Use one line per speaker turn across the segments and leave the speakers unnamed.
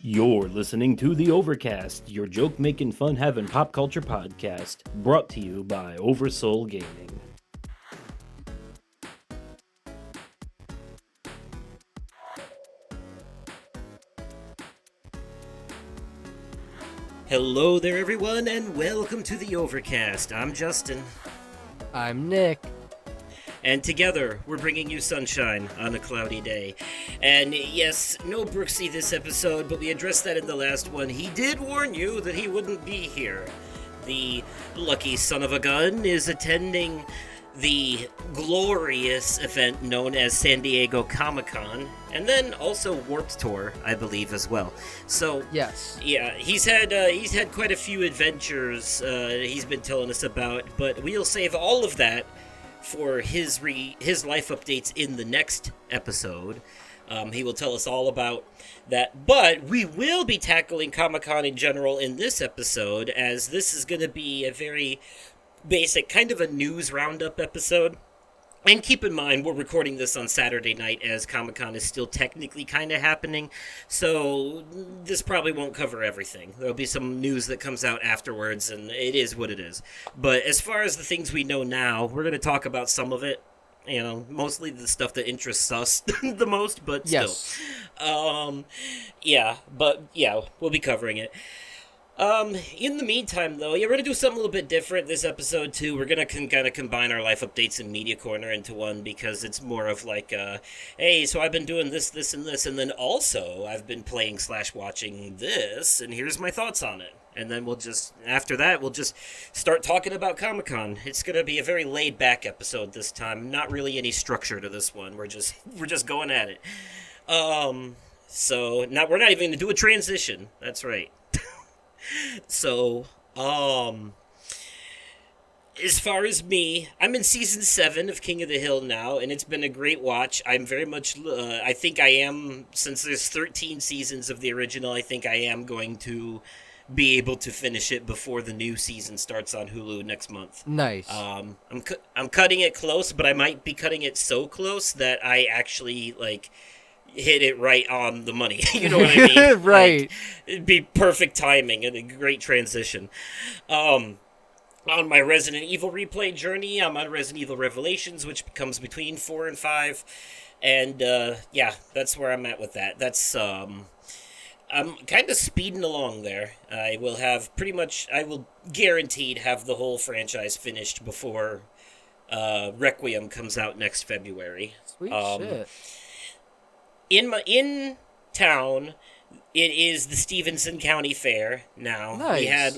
You're listening to the Overcast, your joke-making, fun-having pop culture podcast, brought to you by Oversoul Gaming.
Hello there, everyone, and welcome to the Overcast. I'm Justin,
I'm Nick.
and together we're bringing you sunshine on a cloudy day. And yes, no Brooksy this episode, but we addressed that in the last one. He did warn you that he wouldn't be here. The lucky son of a gun is attending the glorious event known as San Diego Comic-Con, and then also Warped Tour, I believe, as well. So
Yes.
yeah, he's had quite a few adventures he's been telling us about, but we'll save all of that for his life updates in the next episode. He will tell us all about that, but we will be tackling Comic-Con in general in this episode, as this is going to be a very basic kind of a news roundup episode. And keep in mind, we're recording this on Saturday night as Comic-Con is still technically kind of happening, so this probably won't cover everything. There'll be some news that comes out afterwards, and it is what it is. But as far as the things we know now, we're going to talk about some of it. You know, mostly the stuff that interests us the most, but still.
Yes.
We'll be covering it. In the meantime, though, we're going to do something a little bit different this episode, too. We're going to kind of combine our life updates and Media Corner into one, because it's more of like, hey, so I've been doing this, and this, and then also I've been playing / watching this, and here's my thoughts on it. And then after that, we'll just start talking about Comic-Con. It's going to be a very laid-back episode this time. Not really any structure to this one. We're just going at it. So, now we're not even going to do a transition. That's right. So, as far as me, I'm in season 7 of King of the Hill now, and it's been a great watch. I'm very much, I think I am, since there's 13 seasons of the original, I think I am going to be able to finish it before the new season starts on Hulu next month.
Nice.
I'm cutting it close, but I might be cutting it so close that I actually, hit it right on the money. You know what I mean?
Right.
It'd be perfect timing and a great transition. On my Resident Evil replay journey, I'm on Resident Evil Revelations, which comes between 4 and 5. And, that's where I'm at with that. That's, I'm kind of speeding along there. I will guaranteed have the whole franchise finished before, Requiem comes out next February.
Sweet shit.
In town, it is the Stevenson County Fair now.
Nice.
We had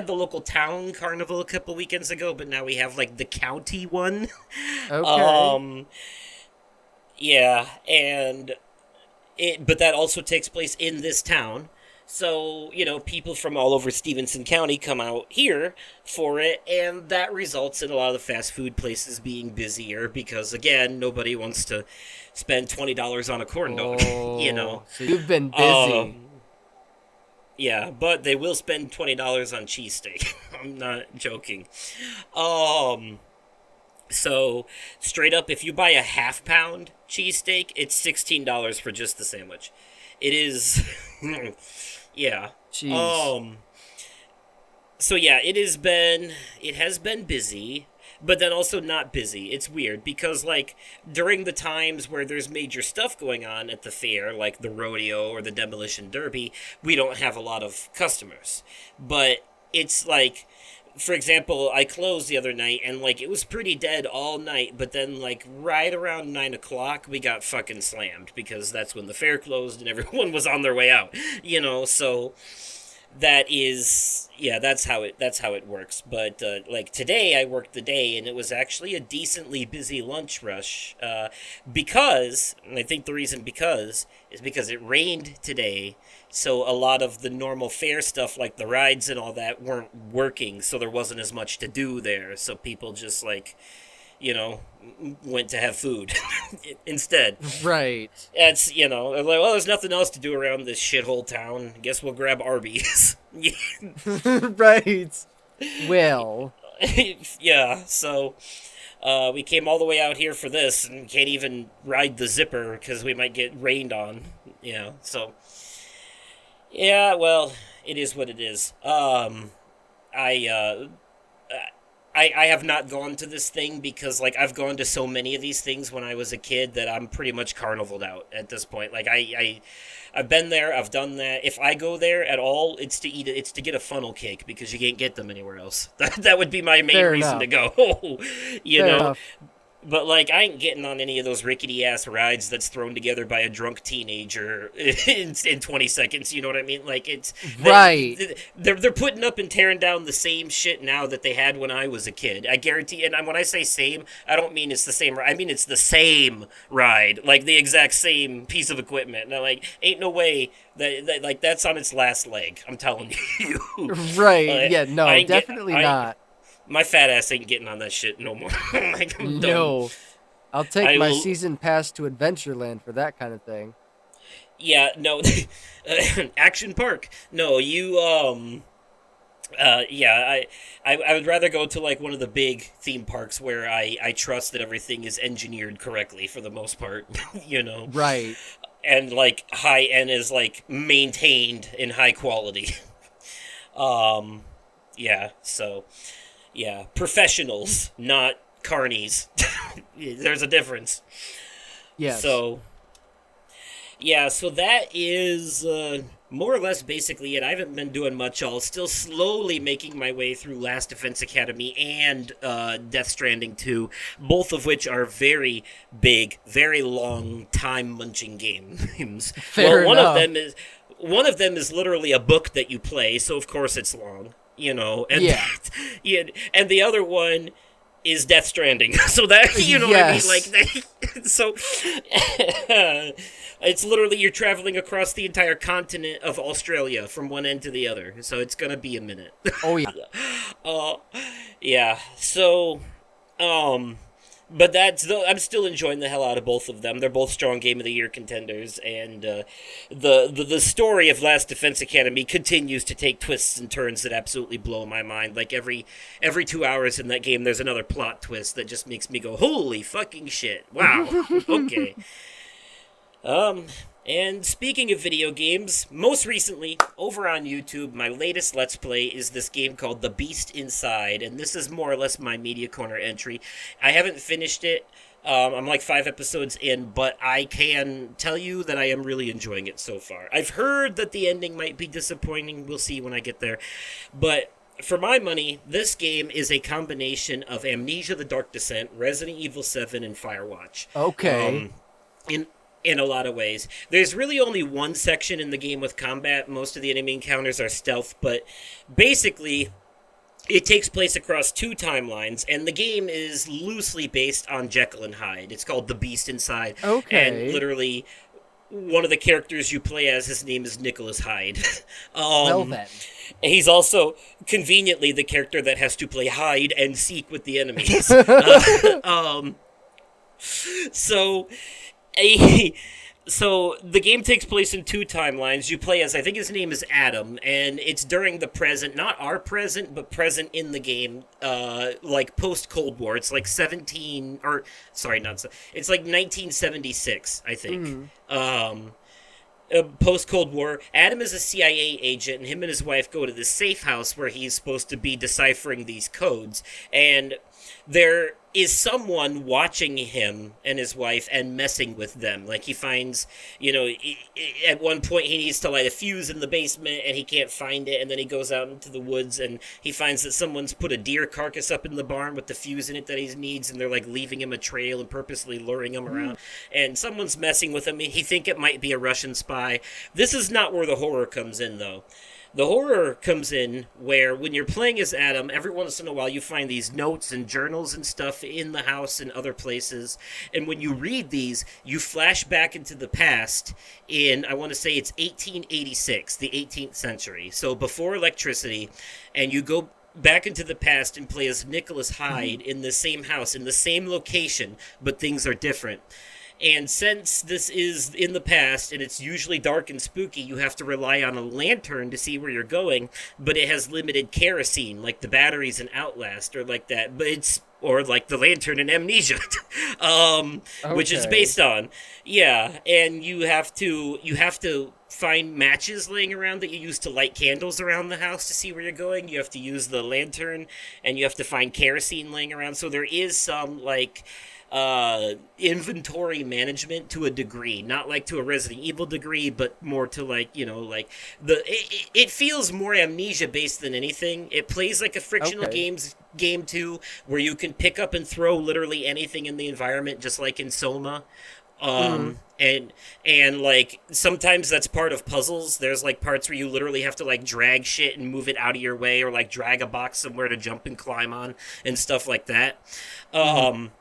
the local town carnival a couple weekends ago, but now we have the county one.
Okay.
But that also takes place in this town. So, people from all over Stevenson County come out here for it, and that results in a lot of the fast food places being busier because, again, nobody wants to spend $20 on a corn dog,
So you've been busy.
Yeah, but they will spend $20 on cheesesteak. I'm not joking. So, straight up, if you buy a half-pound cheesesteak, it's $16 for just the sandwich. It is... yeah.
Jeez.
So yeah, it has been busy, but then also not busy. It's weird because during the times where there's major stuff going on at the fair, like the rodeo or the demolition derby, we don't have a lot of customers. But it's for example, I closed the other night and it was pretty dead all night, but then right around 9 o'clock we got fucking slammed because that's when the fair closed and everyone was on their way out, so that's how it works. But today I worked the day and it was actually a decently busy lunch rush, because, and I think the reason is because it rained today. So a lot of the normal fair stuff, like the rides and all that, weren't working, so there wasn't as much to do there. So people just, went to have food instead.
Right.
It's, well, there's nothing else to do around this shithole town. Guess we'll grab Arby's.
Right. Well.
Yeah, so we came all the way out here for this and can't even ride the zipper because we might get rained on. So Yeah, well, it is what it is. I uh, I have not gone to this thing because like I've gone to so many of these things when I was a kid that I'm pretty much carnivaled out at this point. Like I've been there, I've done that. If I go there at all, it's to eat it. It's to get a funnel cake because you can't get them anywhere else. That would be my main
Fair
reason to
enough.
go. you
Fair
know,
enough.
But like, I ain't getting on any of those rickety ass rides that's thrown together by a drunk teenager in 20 seconds. You know what I mean? Like
Right.
they're putting up and tearing down the same shit now that they had when I was a kid. I guarantee. And when I say same, I don't mean it's the same. I mean it's the same ride, like the exact same piece of equipment. And I'm like, ain't no way that like that's on its last leg. I'm telling you.
Right. Yeah,
I
no,
ain't get-
definitely
I-
not.
My fat ass ain't getting on that shit no more. Like, I'm done.
No. I'll take
I
my
will-
season pass to Adventureland for that kind of thing.
Yeah, no, Action Park. No, you yeah, I would rather go to like one of the big theme parks where I trust that everything is engineered correctly for the most part, you know,
Right.
and like high end is like maintained in high quality. Um, yeah, so yeah, professionals, not carnies. There's a difference.
Yes.
So yeah, so that is more or less basically it. I haven't been doing much. I'll still slowly making my way through Last Defense Academy and Death Stranding 2, both of which are very big, very long, time-munching games.
Fair
well,
enough.
one of them is literally a book that you play, so of course it's long, you know. And
Yeah.
yeah, and the other one is Death Stranding. So that, you know
Yes.
what I mean? Like, so it's literally you're traveling across the entire continent of Australia from one end to the other. So it's gonna be a minute.
Oh yeah.
uh, yeah. So, but I'm still enjoying the hell out of both of them. They're both strong Game of the Year contenders, and the story of Last Defense Academy continues to take twists and turns that absolutely blow my mind. Like every 2 hours in that game, there's another plot twist that just makes me go, "Holy fucking shit! Wow, okay." And speaking of video games, most recently, over on YouTube, my latest Let's Play is this game called The Beast Inside, and this is more or less my Media Corner entry. I haven't finished it. I'm like 5 episodes in, but I can tell you that I am really enjoying it so far. I've heard that the ending might be disappointing. We'll see when I get there. But for my money, this game is a combination of Amnesia: The Dark Descent, Resident Evil 7, and Firewatch.
Okay.
In a lot of ways. There's really only one section in the game with combat. Most of the enemy encounters are stealth, but basically it takes place across 2 timelines, and the game is loosely based on Jekyll and Hyde. It's called The Beast Inside.
Okay.
And literally one of the characters you play as, his name is Nicholas Hyde.
Well then.
He's also conveniently the character that has to play hide and seek with the enemies. So So the game takes place in 2 timelines. You play as, I think his name is Adam, and it's during the present, not our present, but present in the game, like post-Cold War. It's like it's like 1976, I think. Post-Cold War, Adam is a CIA agent, and him and his wife go to this safe house where he's supposed to be deciphering these codes, and there is someone watching him and his wife and messing with them. Like, he finds, at one point he needs to light a fuse in the basement and he can't find it, and then he goes out into the woods and he finds that someone's put a deer carcass up in the barn with the fuse in it that he needs, and they're like leaving him a trail and purposely luring him around, and someone's messing with him. He think it might be a Russian spy. This is not where the horror comes in, though. The horror comes in where, when you're playing as Adam, every once in a while you find these notes and journals and stuff in the house and other places. And when you read these, you flash back into the past in, I want to say it's 1886, the 18th century. So before electricity, and you go back into the past and play as Nicholas Hyde in the same house, in the same location, but things are different. And since this is in the past and it's usually dark and spooky, you have to rely on a lantern to see where you're going, but it has limited kerosene, like the batteries in Outlast or like that. But it's or like the lantern in Amnesia, which is
Okay.
based on. Yeah, and you have to find matches laying around that you use to light candles around the house to see where you're going. You have to use the lantern, and you have to find kerosene laying around. So there is some like inventory management to a degree, not like to a Resident Evil degree, but more to like like it feels more Amnesia based than anything. It plays like a frictional
Okay.
game too, where you can pick up and throw literally anything in the environment, just like in Soma.
Mm.
And like sometimes that's part of puzzles. There's like parts where you literally have to like drag shit and move it out of your way, or like drag a box somewhere to jump and climb on and stuff like that.
Mm.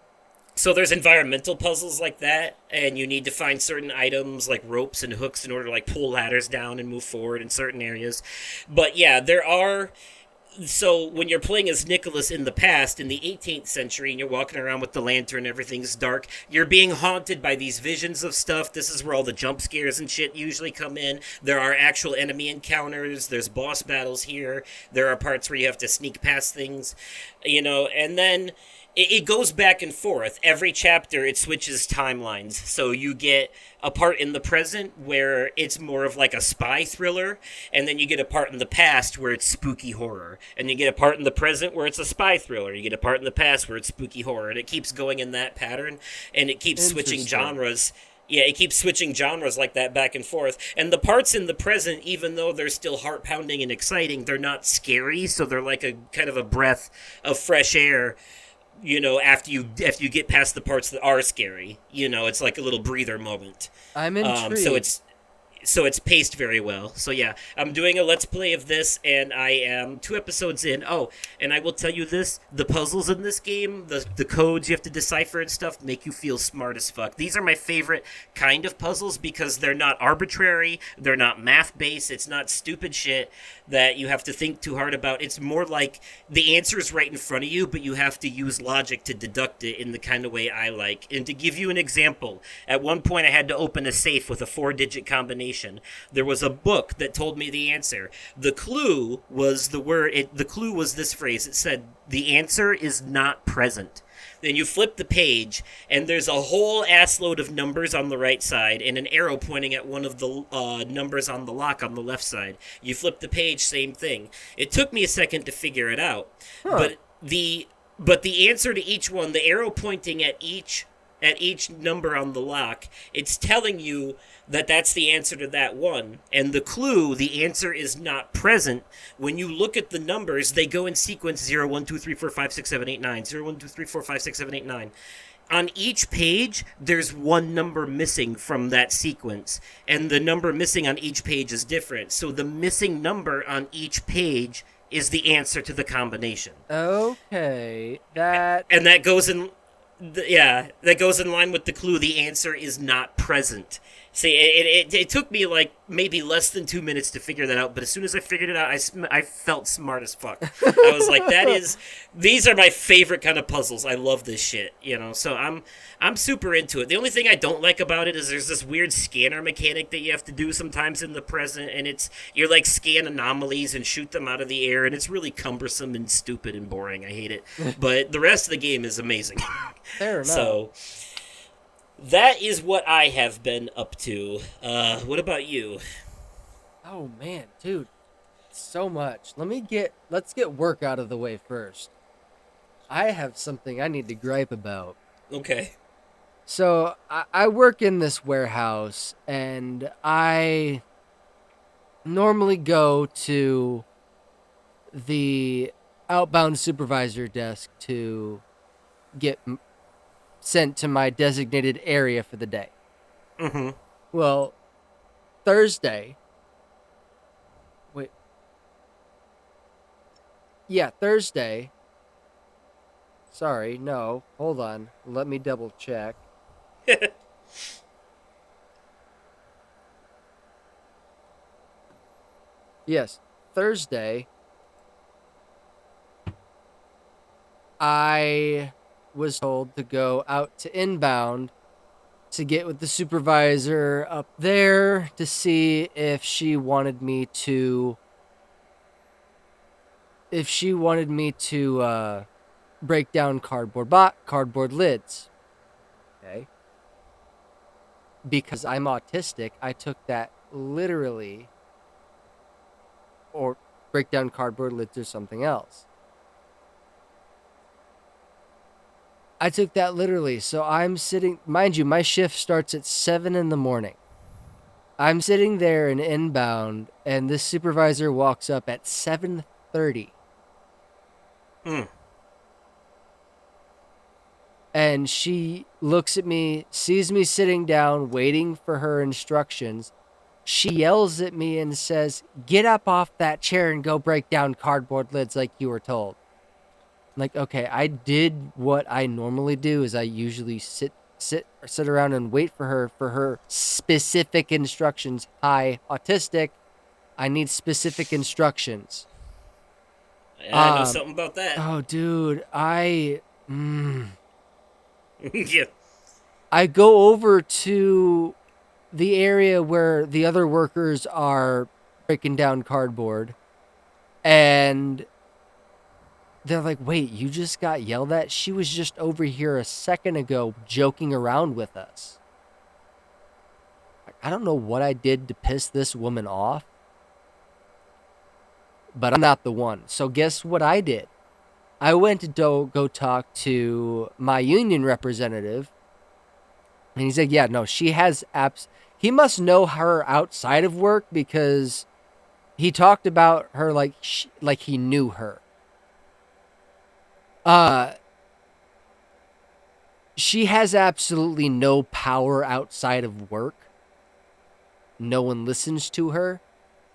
So there's environmental puzzles like that, and you need to find certain items like ropes and hooks in order to like pull ladders down and move forward in certain areas. But yeah, there are. So when you're playing as Nicholas in the past, in the 18th century, and you're walking around with the lantern, everything's dark, you're being haunted by these visions of stuff. This is where all the jump scares and shit usually come in. There are actual enemy encounters. There's boss battles here. There are parts where you have to sneak past things, and then it goes back and forth. Every chapter, it switches timelines. So you get a part in the present where it's more of like a spy thriller, and then you get a part in the past where it's spooky horror. And you get a part in the present where it's a spy thriller. You get a part in the past where it's spooky horror. And it keeps going in that pattern, and it keeps switching
Interesting.
genres. Yeah, it keeps switching genres like that back and forth. And the parts in the present, even though they're still heart pounding and exciting, they're not scary, so they're like a kind of a breath of fresh air after you get past the parts that are scary. It's like a little breather moment.
I'm
um so
intrigued.
it's so it's paced very well. So yeah, I'm doing a let's play of this, and I am 2 episodes in. Oh, and I will tell you this: the puzzles in this game, the codes you have to decipher and stuff, make you feel smart as fuck. These are my favorite kind of puzzles because they're not arbitrary, they're not math based, it's not stupid shit that you have to think too hard about. It's more like the answer is right in front of you, but you have to use logic to deduct it in the kind of way I like. And to give you an example, at one point I had to open a safe with a 4-digit combination. There was a book that told me the answer. The clue was the clue was this phrase. It said, "The answer is not present." Then you flip the page, and there's a whole assload of numbers on the right side and an arrow pointing at one of the numbers on the lock on the left side. You flip the page, same thing. It took me a second to figure it out,
Huh.
but the answer to each one, the arrow pointing at each number on the lock, it's telling you that that's the answer to that one. And the clue, the answer is not present. When you look at the numbers, they go in sequence 0, 1, 2, 3, 4, 5, 6, 7, 8, 9. 0, 1, 2, 3, 4, 5, 6, 7, 8, 9. On each page, there's one number missing from that sequence, and the number missing on each page is different. So the missing number on each page is the answer to the combination.
Okay. That.
And that goes in yeah, that goes in line with the clue. The answer is not present. See, it took me like maybe less than 2 minutes to figure that out, but as soon as I figured it out, I felt smart as fuck. I was like, these are my favorite kind of puzzles. I love this shit. So I'm super into it. The only thing I don't like about it is there's this weird scanner mechanic that you have to do sometimes in the present, and you're like scan anomalies and shoot them out of the air, and it's really cumbersome and stupid and boring. I hate it. But the rest of the game is amazing.
Fair enough.
So that is what I have been up to. What about you?
Oh man, dude, so much. Let's get work out of the way first. I have something I need to gripe about.
Okay.
So I work in this warehouse, and I normally go to the outbound supervisor desk to get sent to my designated area for the day.
Mm-hmm.
Well, Thursday. Wait. Yeah, Thursday. Sorry, no. Hold on. Let me double check. Yes, Thursday. I was told to go out to inbound to get with the supervisor up there to see if she wanted me to break down cardboard lids. Okay. Because I'm autistic, I took that literally, or break down cardboard lids or something else. I took that literally. So I'm sitting, mind you, my shift starts at 7 a.m. I'm sitting there in inbound, and this supervisor walks up at 7:30. And she looks at me, sees me sitting down, waiting for her instructions. She yells at me and says, "Get up off that chair and go break down cardboard lids like you were told." I'm like, okay, I did what I normally do is I usually sit around and wait for her specific instructions. Hi, autistic. I need specific instructions.
I know something about that.
Oh, dude,
Yeah.
I go over to the area where the other workers are breaking down cardboard, and they're like, "Wait, you just got yelled at? She was just over here a second ago joking around with us." I don't know what I did to piss this woman off, but I'm not the one. So guess what I did? I went to go talk to my union representative, and he said, "Yeah, no, she has apps. He must know her outside of work because he talked about her like he knew her. She has absolutely no power outside of work. No one listens to her.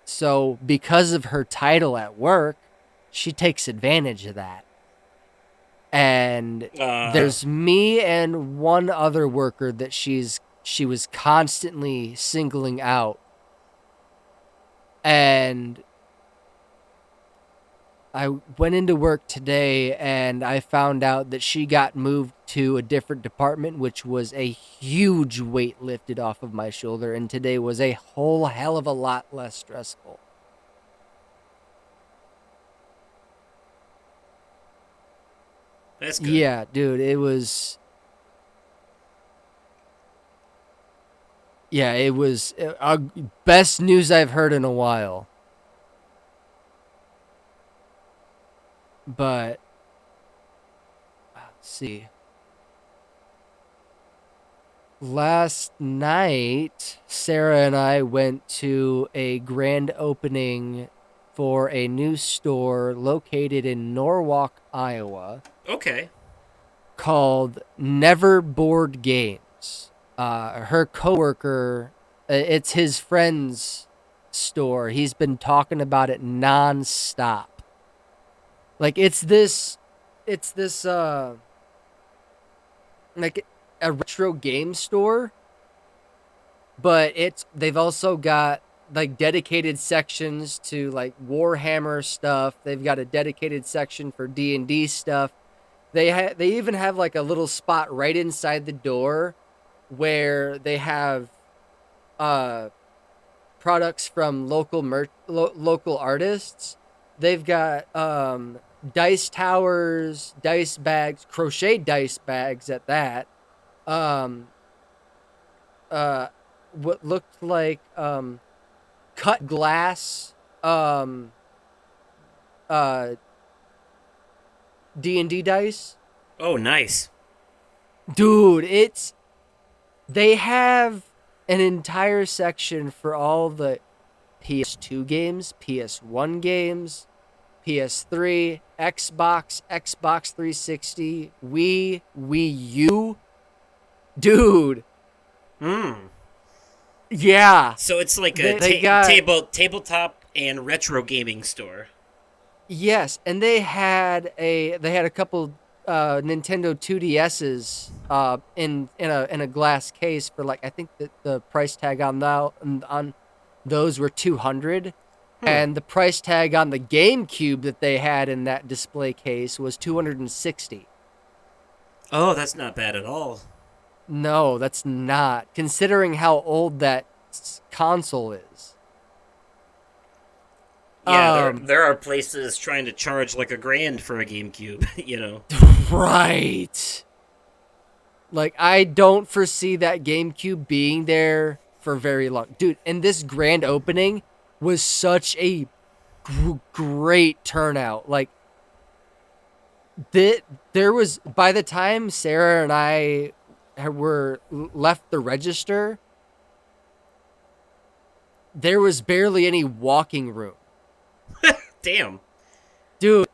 So because of her title at work, she takes advantage of that. And there's me and one other worker that she was constantly singling out. And I went into work today and I found out that she got moved to a different department, which was a huge weight lifted off of my shoulder. And today was a whole hell of a lot less stressful.
That's good.
Yeah, dude, it was... Yeah, it was best news I've heard in a while. But... Let's see. Last night, Sarah and I went to a grand opening for a new store located in Norwalk, Iowa.
Okay.
Called Never Board Games. Her coworker, it's his friend's store. He's been talking about it nonstop. Like it's this like a retro game store, but they've also got like dedicated sections to like Warhammer stuff. They've got a dedicated section for D&D stuff. They even have like a little spot right inside the door where they have products from local artists. They've got dice towers, dice bags, crocheted dice bags at that. What looked like cut glass D&D dice.
Oh, nice.
Dude, they have an entire section for all the PS2 games, PS1 games, PS3, Xbox 360, Wii U. Dude. Yeah.
So it's like a tabletop and retro gaming store.
Yes, and they had a couple Nintendo 2DSs in a glass case for like I think that the price tag on those were $200, and the price tag on the GameCube that they had in that display case was $260.
Oh, that's not bad at all.
No, that's not. Considering how old that console is.
Yeah, there are places trying to charge like $1,000 for a GameCube.
Right. Like, I don't foresee that GameCube being there for very long. Dude, and this grand opening was such a great turnout. Like, there was, by the time Sarah and I were left the register, there was barely any walking room.
Damn.
Dude,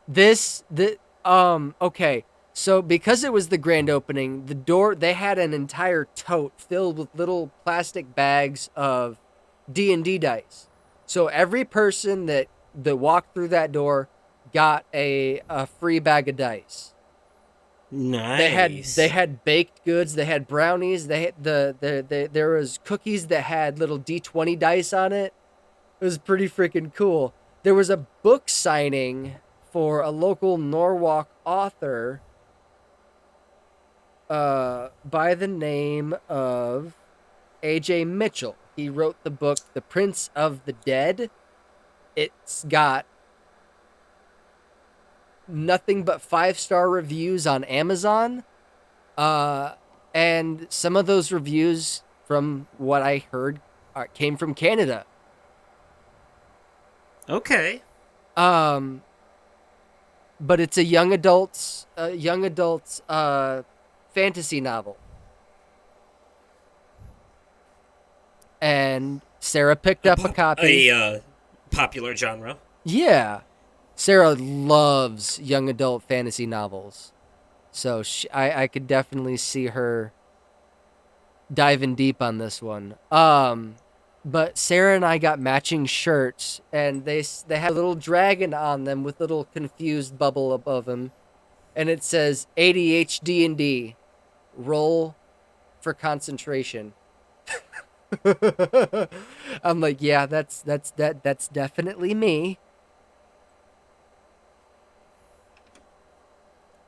okay. So because it was the grand opening, they had an entire tote filled with little plastic bags of D&D dice. So every person that walked through that door got a free bag of dice.
Nice.
They had baked goods, they had brownies, they had there was cookies that had little D20 dice on it. It was pretty freaking cool. There was a book signing for a local Norwalk author by the name of A.J. Mitchell. He wrote the book The Prince of the Dead. It's got nothing but 5-star reviews on Amazon. And some of those reviews, from what I heard, came from Canada.
Okay.
But it's a young adults fantasy novel. And Sarah picked up a copy.
A popular genre.
Yeah. Sarah loves young adult fantasy novels. So I could definitely see her diving deep on this one. But Sarah and I got matching shirts, and they had a little dragon on them with a little confused bubble above them, and it says ADHD&D, roll for concentration. I'm like, yeah, that's definitely me.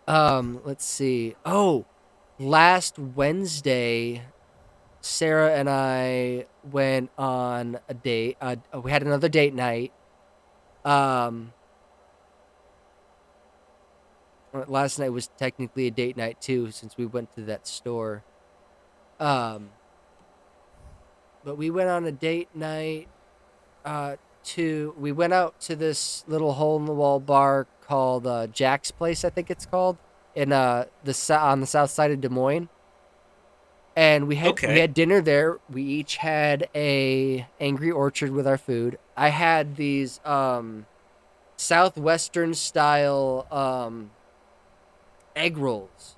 Let's see. Oh, last Wednesday, Sarah and I went on a date. We had another date night. Last night was technically a date night too, since we went to that store. But we went on a date night. We went out to this little hole in the wall bar called Jack's Place, I think it's called, in on the south side of Des Moines. And we had dinner there. We each had a Angry Orchard with our food. I had these southwestern style egg rolls.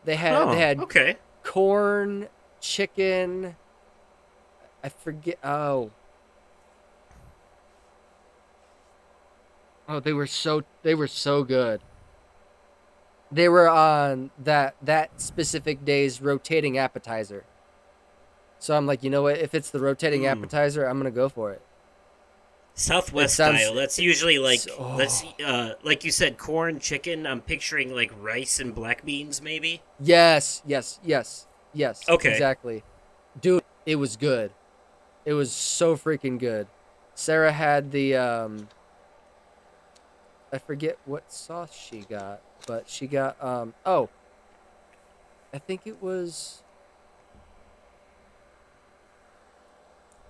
They had
okay.
corn, chicken. I forget. Oh, they were so good. They were on that specific day's rotating appetizer. So I'm like, you know what? If it's the rotating appetizer, I'm gonna go for it.
Southwest style. That's usually like like you said, corn, chicken. I'm picturing like rice and black beans, maybe.
Yes.
Okay.
Exactly, dude. It was good. It was so freaking good. Sarah had the I forget what sauce she got, but she got I think it was,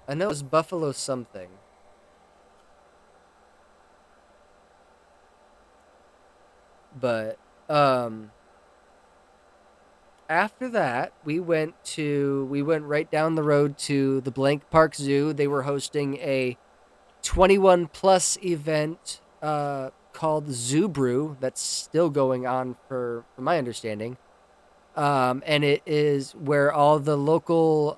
I know it was buffalo something. But after that, we went right down the road to the Blank Park Zoo. They were hosting a 21 plus event called Zoo Brew that's still going on from my understanding. And it is where all the local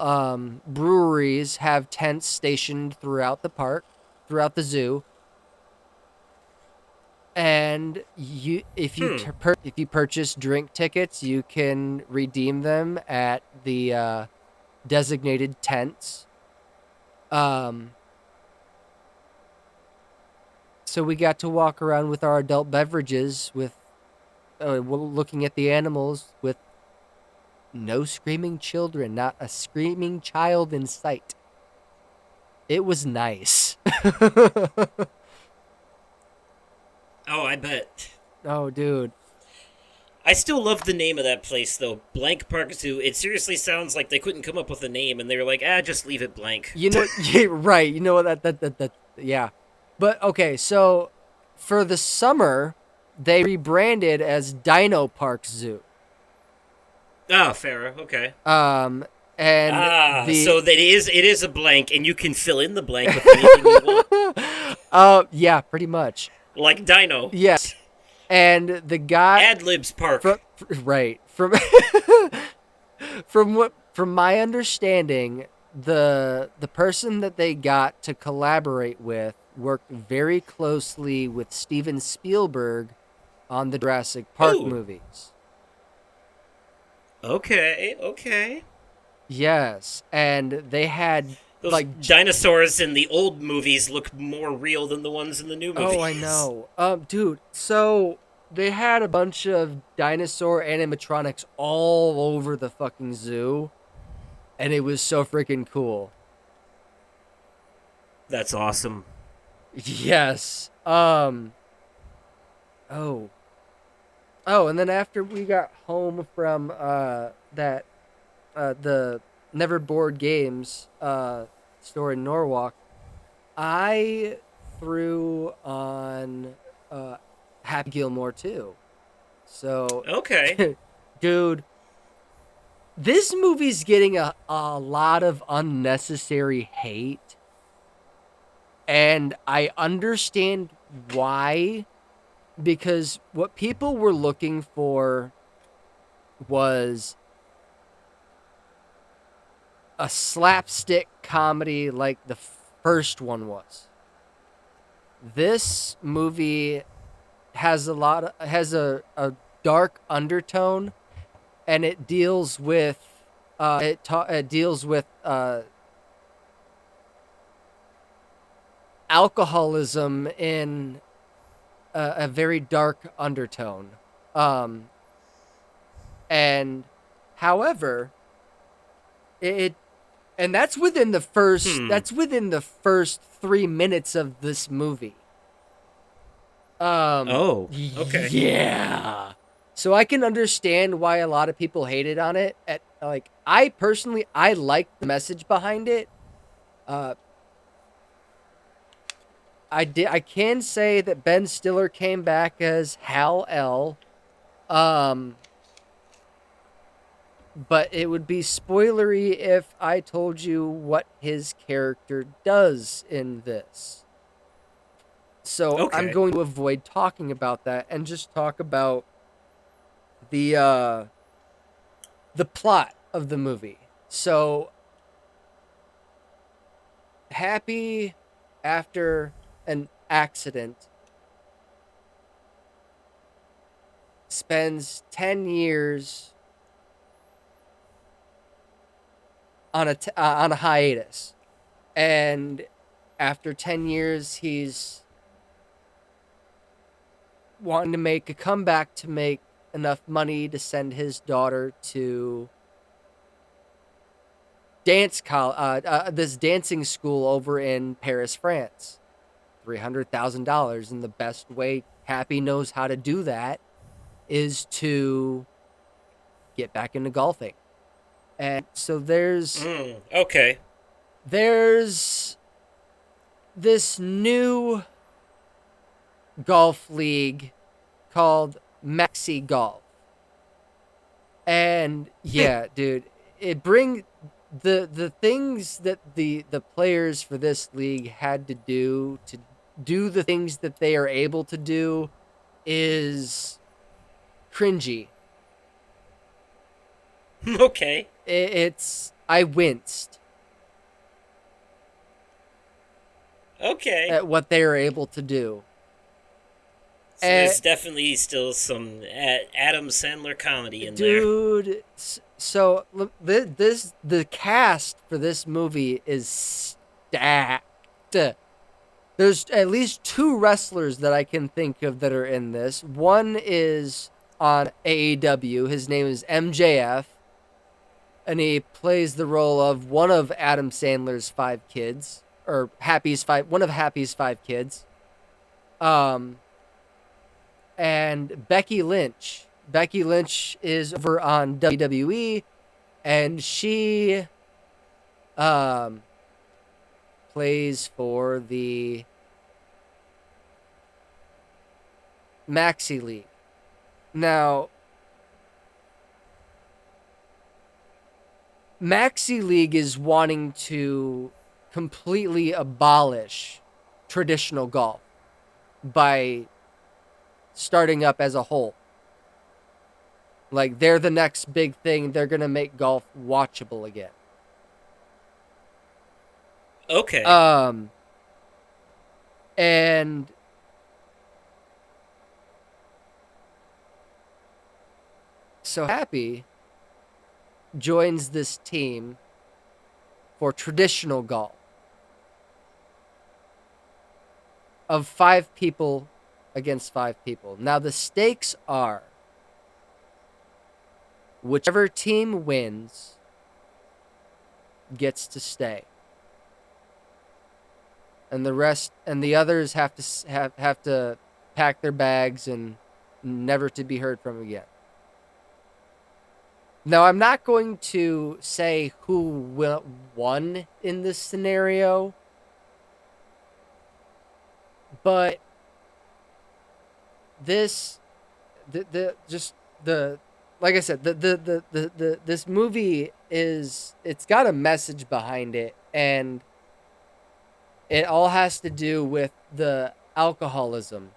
breweries have tents stationed throughout the park, throughout the zoo. And if you purchase drink tickets, you can redeem them at the designated tents. So we got to walk around with our adult beverages, with looking at the animals with No screaming children, not a screaming child in sight. It was nice.
Oh, I bet.
Oh, dude.
I still love the name of that place, though. Blank Park Zoo. It seriously sounds like they couldn't come up with a name, and they were like, just leave it blank.
You know, yeah, right. You know what? Yeah. But okay, so for the summer, they rebranded as Dino Park Zoo.
Ah, fair. Okay.
Um, and
So that it is a blank, and you can fill in the blank with anything you want.
Yeah, pretty much.
Like Dino.
Yes. And the guy
Ad-libs Park.
from from my understanding, the person that they got to collaborate with worked very closely with Steven Spielberg on the Jurassic Park
Ooh.
movies.
Okay.
Yes, and they had
Those
like
dinosaurs in the old movies look more real than the ones in the new movies.
oh, I know. Dude, so they had a bunch of dinosaur animatronics all over the fucking zoo, and it was so freaking cool.
That's awesome.
Yes. Oh. Oh, and then after we got home from that the Never Board Games store in Norwalk, I threw on Happy Gilmore too. So,
Okay.
dude, this movie's getting a lot of unnecessary hate, and I understand why, because what people were looking for was a slapstick comedy like the first one was. This movie has a dark undertone, and it deals with it deals with alcoholism in a very dark undertone. And however, it and that's within the first 3 minutes of this movie.
Oh, okay.
Yeah. So I can understand why a lot of people hated on it. I personally like the message behind it. I can say that Ben Stiller came back as Hal L. But it would be spoilery if I told you what his character does in this. So
Okay.
I'm going to avoid talking about that and just talk about the plot of the movie. So Happy, after an accident, spends 10 years on a hiatus, and after 10 years he's wanting to make a comeback to make enough money to send his daughter to this dancing school over in Paris, France. $300,000, and the best way Happy knows how to do that is to get back into golfing. And so there's
Okay.
this new golf league called Maxi Golf. And yeah, dude, it bring the things that the players for this league had to do the things that they are able to do is cringy.
Okay.
I winced
Okay.
at what they are able to do.
So there's definitely still some Adam Sandler comedy in there.
Dude, so the cast for this movie is stacked. There's at least 2 wrestlers that I can think of that are in this. One is on AEW. His name is MJF. and he plays the role of one of Adam Sandler's 5 kids, or one of Happy's 5 kids. And Becky Lynch. Becky Lynch is over on WWE, and she plays for the Maxi League. Now, Maxi League is wanting to completely abolish traditional golf by starting up as a whole. Like, they're the next big thing. They're going to make golf watchable again.
Okay.
And so Happy joins this team for traditional golf of 5 people against 5 people. Now, the stakes are whichever team wins gets to stay. And the others have to pack their bags and never to be heard from again. Now, I'm not going to say who won in this scenario, but this, like I said, this movie it's got a message behind it, and it all has to do with the alcoholism.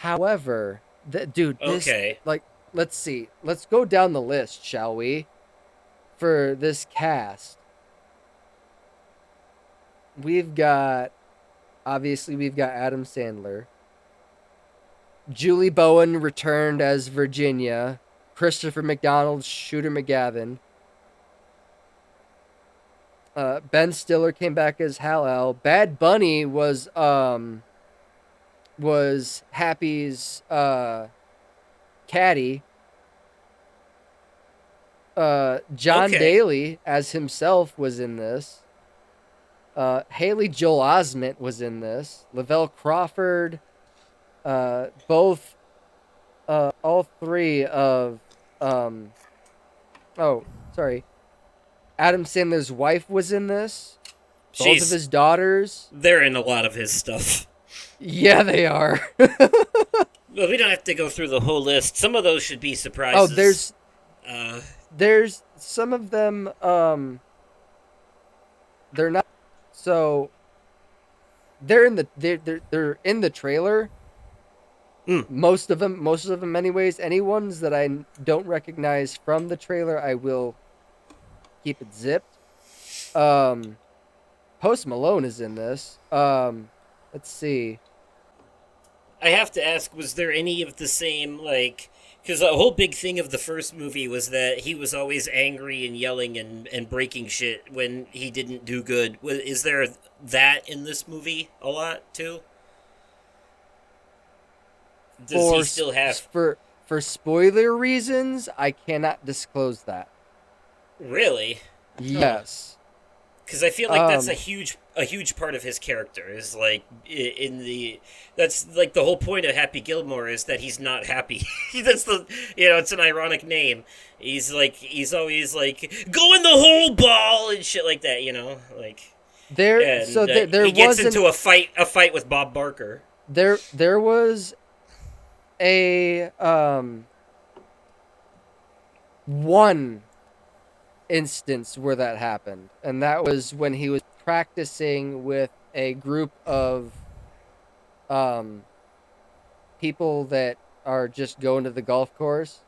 However,
Okay.
Let's see. Let's go down the list, shall we? For this cast. We've got Adam Sandler. Julie Bowen returned as Virginia. Christopher McDonald, Shooter McGavin. Ben Stiller came back as Hal-El. Bad Bunny was Happy's caddy. John Daly as himself was in this. Haley Joel Osment was in this. Lavelle Crawford. All 3 of Adam Sandler's wife was in this. Both of his daughters.
They're in a lot of his stuff.
Yeah, they are.
Well, we don't have to go through the whole list. Some of those should be surprises.
Oh, there's some of them. They're not. So they're in the trailer. Most of them, anyways. Any ones that I don't recognize from the trailer, I will keep it zipped. Post Malone is in this. Let's see.
I have to ask, was there any of the same, like... Because the whole big thing of the first movie was that he was always angry and yelling and breaking shit when he didn't do good. Is there that in this movie a lot, too? Does he still have...
For spoiler reasons, I cannot disclose that.
Really?
Yes.
Because I feel like that's a huge part of his character, is like that's like the whole point of Happy Gilmore is that he's not happy. That's it's an ironic name. He's always like go in the whole ball and shit like that, like
there
he gets into a fight with Bob Barker.
There was a one instance where that happened, and that was when he was practicing with a group of people that are just going to the golf course.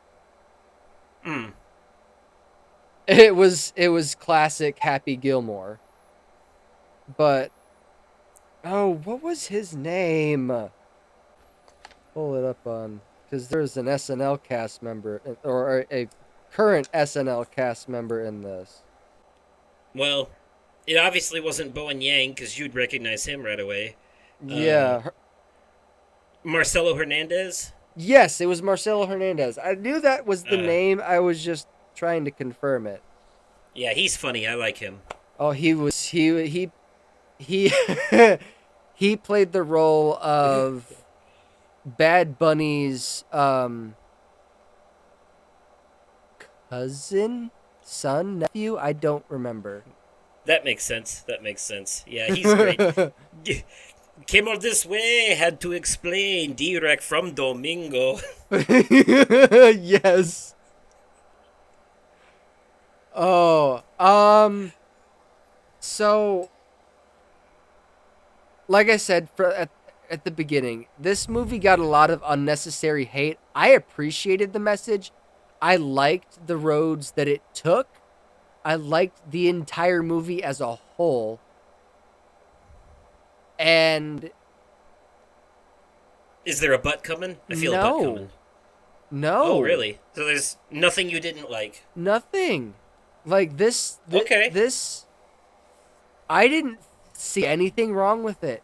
It was classic Happy Gilmore. But what was his name? Pull it up on, because there's an SNL cast member, or a current SNL cast member in this.
Well, it obviously wasn't Bowen Yang, because you'd recognize him right away.
Yeah.
Marcelo Hernandez?
Yes, it was Marcelo Hernandez. I knew that was the name. I was just trying to confirm it.
Yeah, he's funny. I like him.
Oh, he he played the role of Bad Bunny's cousin, son, nephew. I don't remember.
That makes sense. That makes sense. Yeah, he's great. Came all this way, had to explain. Direct from Domingo.
Yes. Oh, so like I said at the beginning, this movie got a lot of unnecessary hate. I appreciated the message. I liked the roads that it took. I liked the entire movie as a whole. And
Is there a butt coming? I feel a butt coming.
No.
Oh, really? So there's nothing you didn't like?
Nothing. Like this.
Okay.
This. I didn't see anything wrong with it.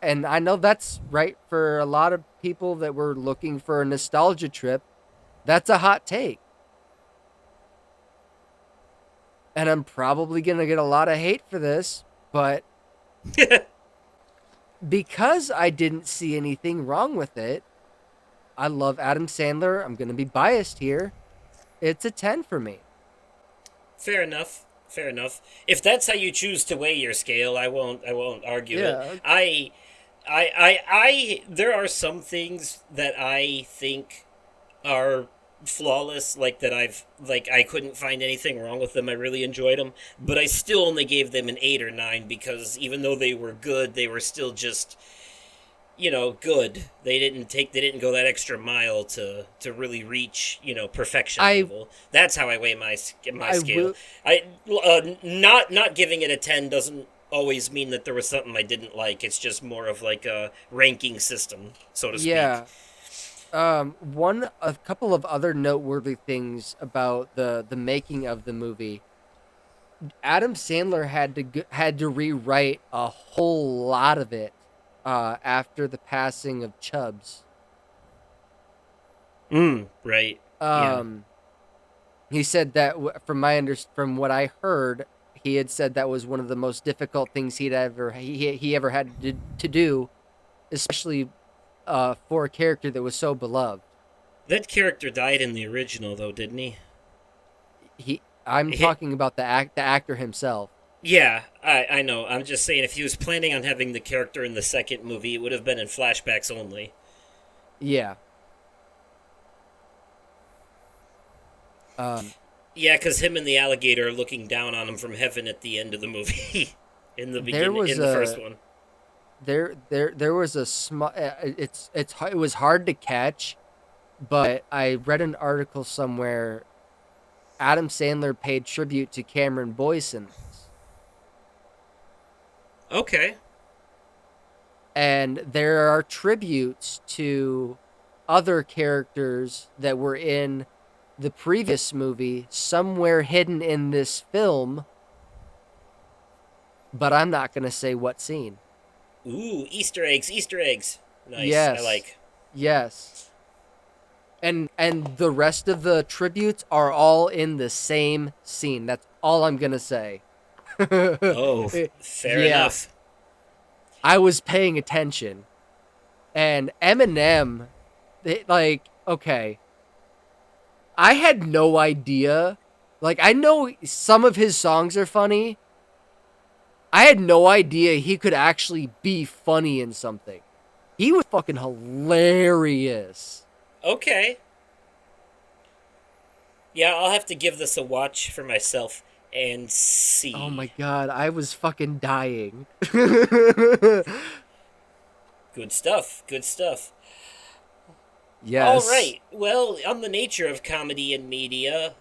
And I know that's right for a lot of people that were looking for a nostalgia trip. That's a hot take. And I'm probably going to get a lot of hate for this, but because I didn't see anything wrong with it, I love Adam Sandler. I'm going to be biased here. It's a 10 for me.
Fair enough. Fair enough. If that's how you choose to weigh your scale, I won't argue it. There are some things that I think are flawless, like that I couldn't find anything wrong with them. I really enjoyed them, but I still only gave them an 8 or 9 because even though they were good, they were still just, good. They didn't go that extra mile to really reach, perfection level. That's how I weigh my scale. Not giving it a 10 doesn't always mean that there was something I didn't like. It's just more of like a ranking system, so to speak.
Yeah. A couple of other noteworthy things about the making of the movie. Adam Sandler had to rewrite a whole lot of it after the passing of Chubbs.
Right. Yeah.
He said that from what I heard, he had said that was one of the most difficult things he ever had to do, especially for a character that was so beloved.
That character died in the original, though, didn't he?
I'm talking about the actor himself.
Yeah, I know. I'm just saying, if he was planning on having the character in the second movie, it would have been in flashbacks only.
Yeah.
Yeah, because him and the alligator are looking down on him from heaven at the end of the movie. In the beginning, in the first one.
There was a it was hard to catch, but I read an article somewhere. Adam Sandler paid tribute to Cameron Boyce.
Okay.
And there are tributes to other characters that were in the previous movie somewhere hidden in this film, but I'm not going to say what scene.
Ooh, Easter eggs. Nice.
Yes.
I like.
Yes. And the rest of the tributes are all in the same scene. That's all I'm going to say.
Oh, fair enough.
I was paying attention. And Eminem, okay. I had no idea. Like, I know some of his songs are funny. I had no idea he could actually be funny in something. He was fucking hilarious.
Okay. Yeah, I'll have to give this a watch for myself and see.
Oh my god, I was fucking dying.
Good stuff.
Yes.
All right. Well, on the nature of comedy and media,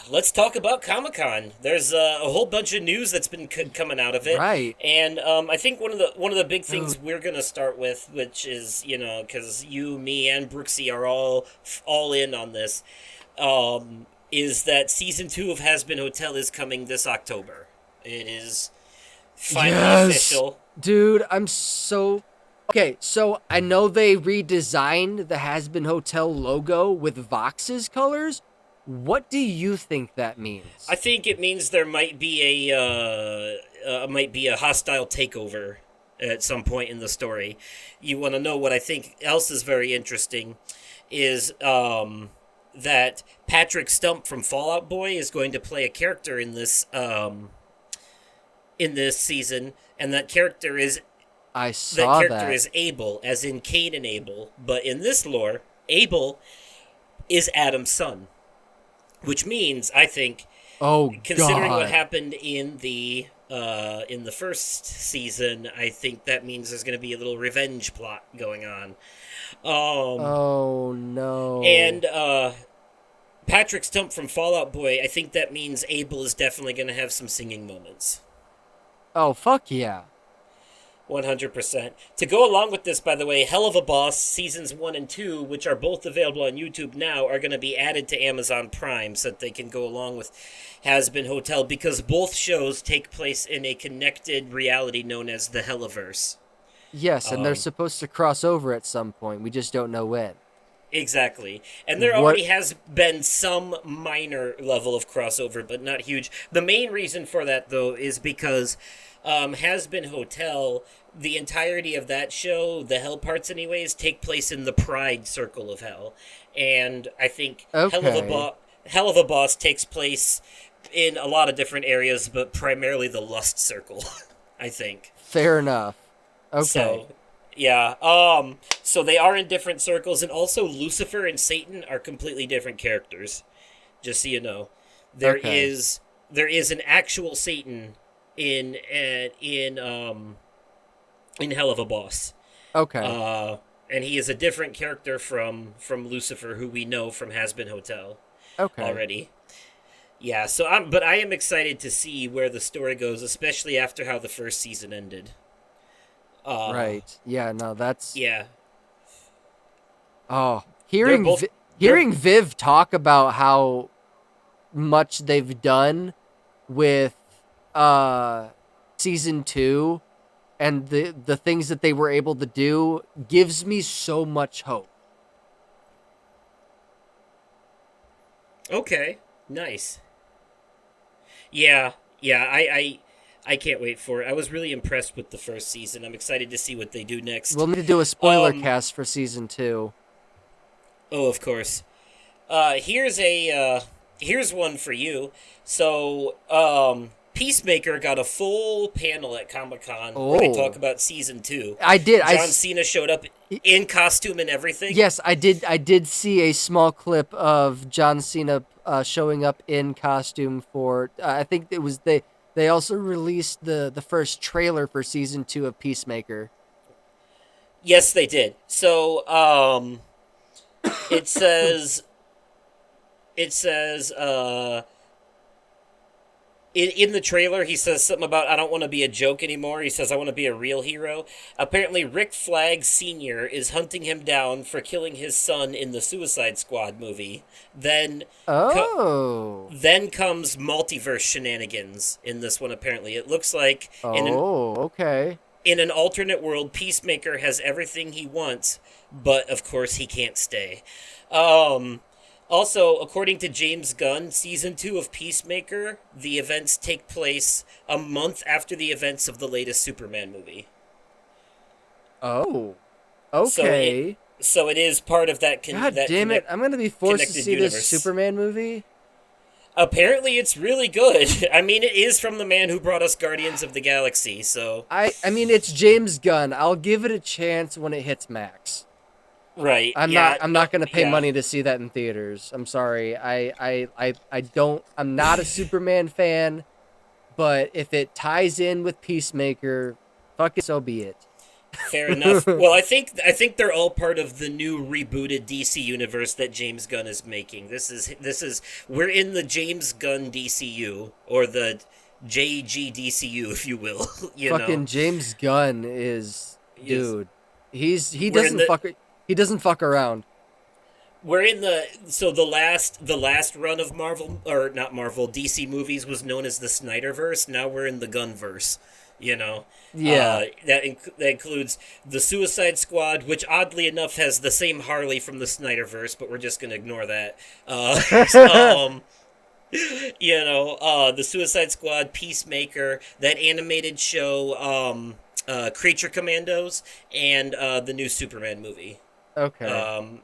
let's talk about Comic-Con. There's a whole bunch of news that's been coming out of it,
right?
And I think one of the big things we're gonna start with, which is because you, me, and Brooksy are all in on this, is that season 2 of Has Been Hotel is coming this October. It is finally official,
dude. I'm so Okay, so I know they redesigned the Has Been Hotel logo with Vox's colors. What do you think that means?
I think it means there might be a hostile takeover at some point in the story. You want to know what I think else is very interesting is that Patrick Stump from Fallout Boy is going to play a character in this season, and that character is
I saw
is Abel, as in Cain and Abel. But in this lore, Abel is Adam's son, which means I think,
Oh,
considering
God.
what happened in the first season, I think that means there's going to be a little revenge plot going on.
Oh, no.
And Patrick Stump from Fallout Boy, I think that means Abel is definitely going to have some singing moments.
Oh, fuck yeah.
100%. To go along with this, by the way, Hell of a Boss Seasons 1 and 2, which are both available on YouTube now, are going to be added to Amazon Prime so that they can go along with Has Been Hotel, because both shows take place in a connected reality known as the Helliverse.
Yes, and they're supposed to cross over at some point. We just don't know when.
Exactly. And there already has been some minor level of crossover, but not huge. The main reason for that, though, is because Has Been Hotel, the entirety of that show, the hell parts anyways, take place in the Pride Circle of Hell. And I think Hell of a Boss takes place in a lot of different areas, but primarily the Lust Circle, I think.
Fair enough. Okay.
So, yeah. So they are in different circles, and also Lucifer and Satan are completely different characters. Just so you know, there is an actual Satan in Hell of a Boss.
Okay.
And he is a different character from Lucifer, who we know from Has Been Hotel.
Okay.
Already. Yeah. So I am excited to see where the story goes, especially after how the first season ended.
Right. Yeah. No, that's.
Yeah.
Oh, hearing Viv talk about how much they've done with season 2 and the things that they were able to do gives me so much hope.
Okay. Nice. Yeah. I can't wait for it. I was really impressed with the first season. I'm excited to see what they do next.
We'll need to do a spoiler cast for season 2.
Oh, of course. Here's one for you. So, Peacemaker got a full panel at Comic-Con where they talk about season 2.
I did.
John Cena showed up in costume and everything.
Yes, I did see a small clip of John Cena showing up in costume for. I think it was They also released the first trailer for season 2 of Peacemaker.
Yes, they did. So, it says, in the trailer, he says something about, I don't want to be a joke anymore. He says, I want to be a real hero. Apparently, Rick Flag Sr. is hunting him down for killing his son in the Suicide Squad movie. Then comes multiverse shenanigans in this one, apparently. It looks like
okay.
In an alternate world, Peacemaker has everything he wants, but of course he can't stay. Also, according to James Gunn, Season 2 of Peacemaker, the events take place a month after the events of the latest Superman movie.
Oh, okay.
So it is part of that.
God damn it! I'm gonna be forced to see this Superman movie.
Apparently, it's really good. I mean, it is from the man who brought us Guardians of the Galaxy. So
I mean, it's James Gunn. I'll give it a chance when it hits Max.
Right.
I'm not gonna pay money to see that in theaters. I'm sorry. I don't. I'm not a Superman fan, but if it ties in with Peacemaker, fuck it, so be it.
Fair enough. Well, I think they're all part of the new rebooted DC universe that James Gunn is making. This is we're in the James Gunn DCU, or the JGDCU, if you will.
Fucking James Gunn is dude. He doesn't fuck around.
we're in the last run of Marvel, or not Marvel, DC movies was known as the Snyderverse. Now we're in the Gunverse. You know,
Yeah.
that includes the Suicide Squad, which oddly enough has the same Harley from the Snyderverse, but we're just gonna ignore that. The Suicide Squad, Peacemaker, that animated show, Creature Commandos, and the new Superman movie.
Okay.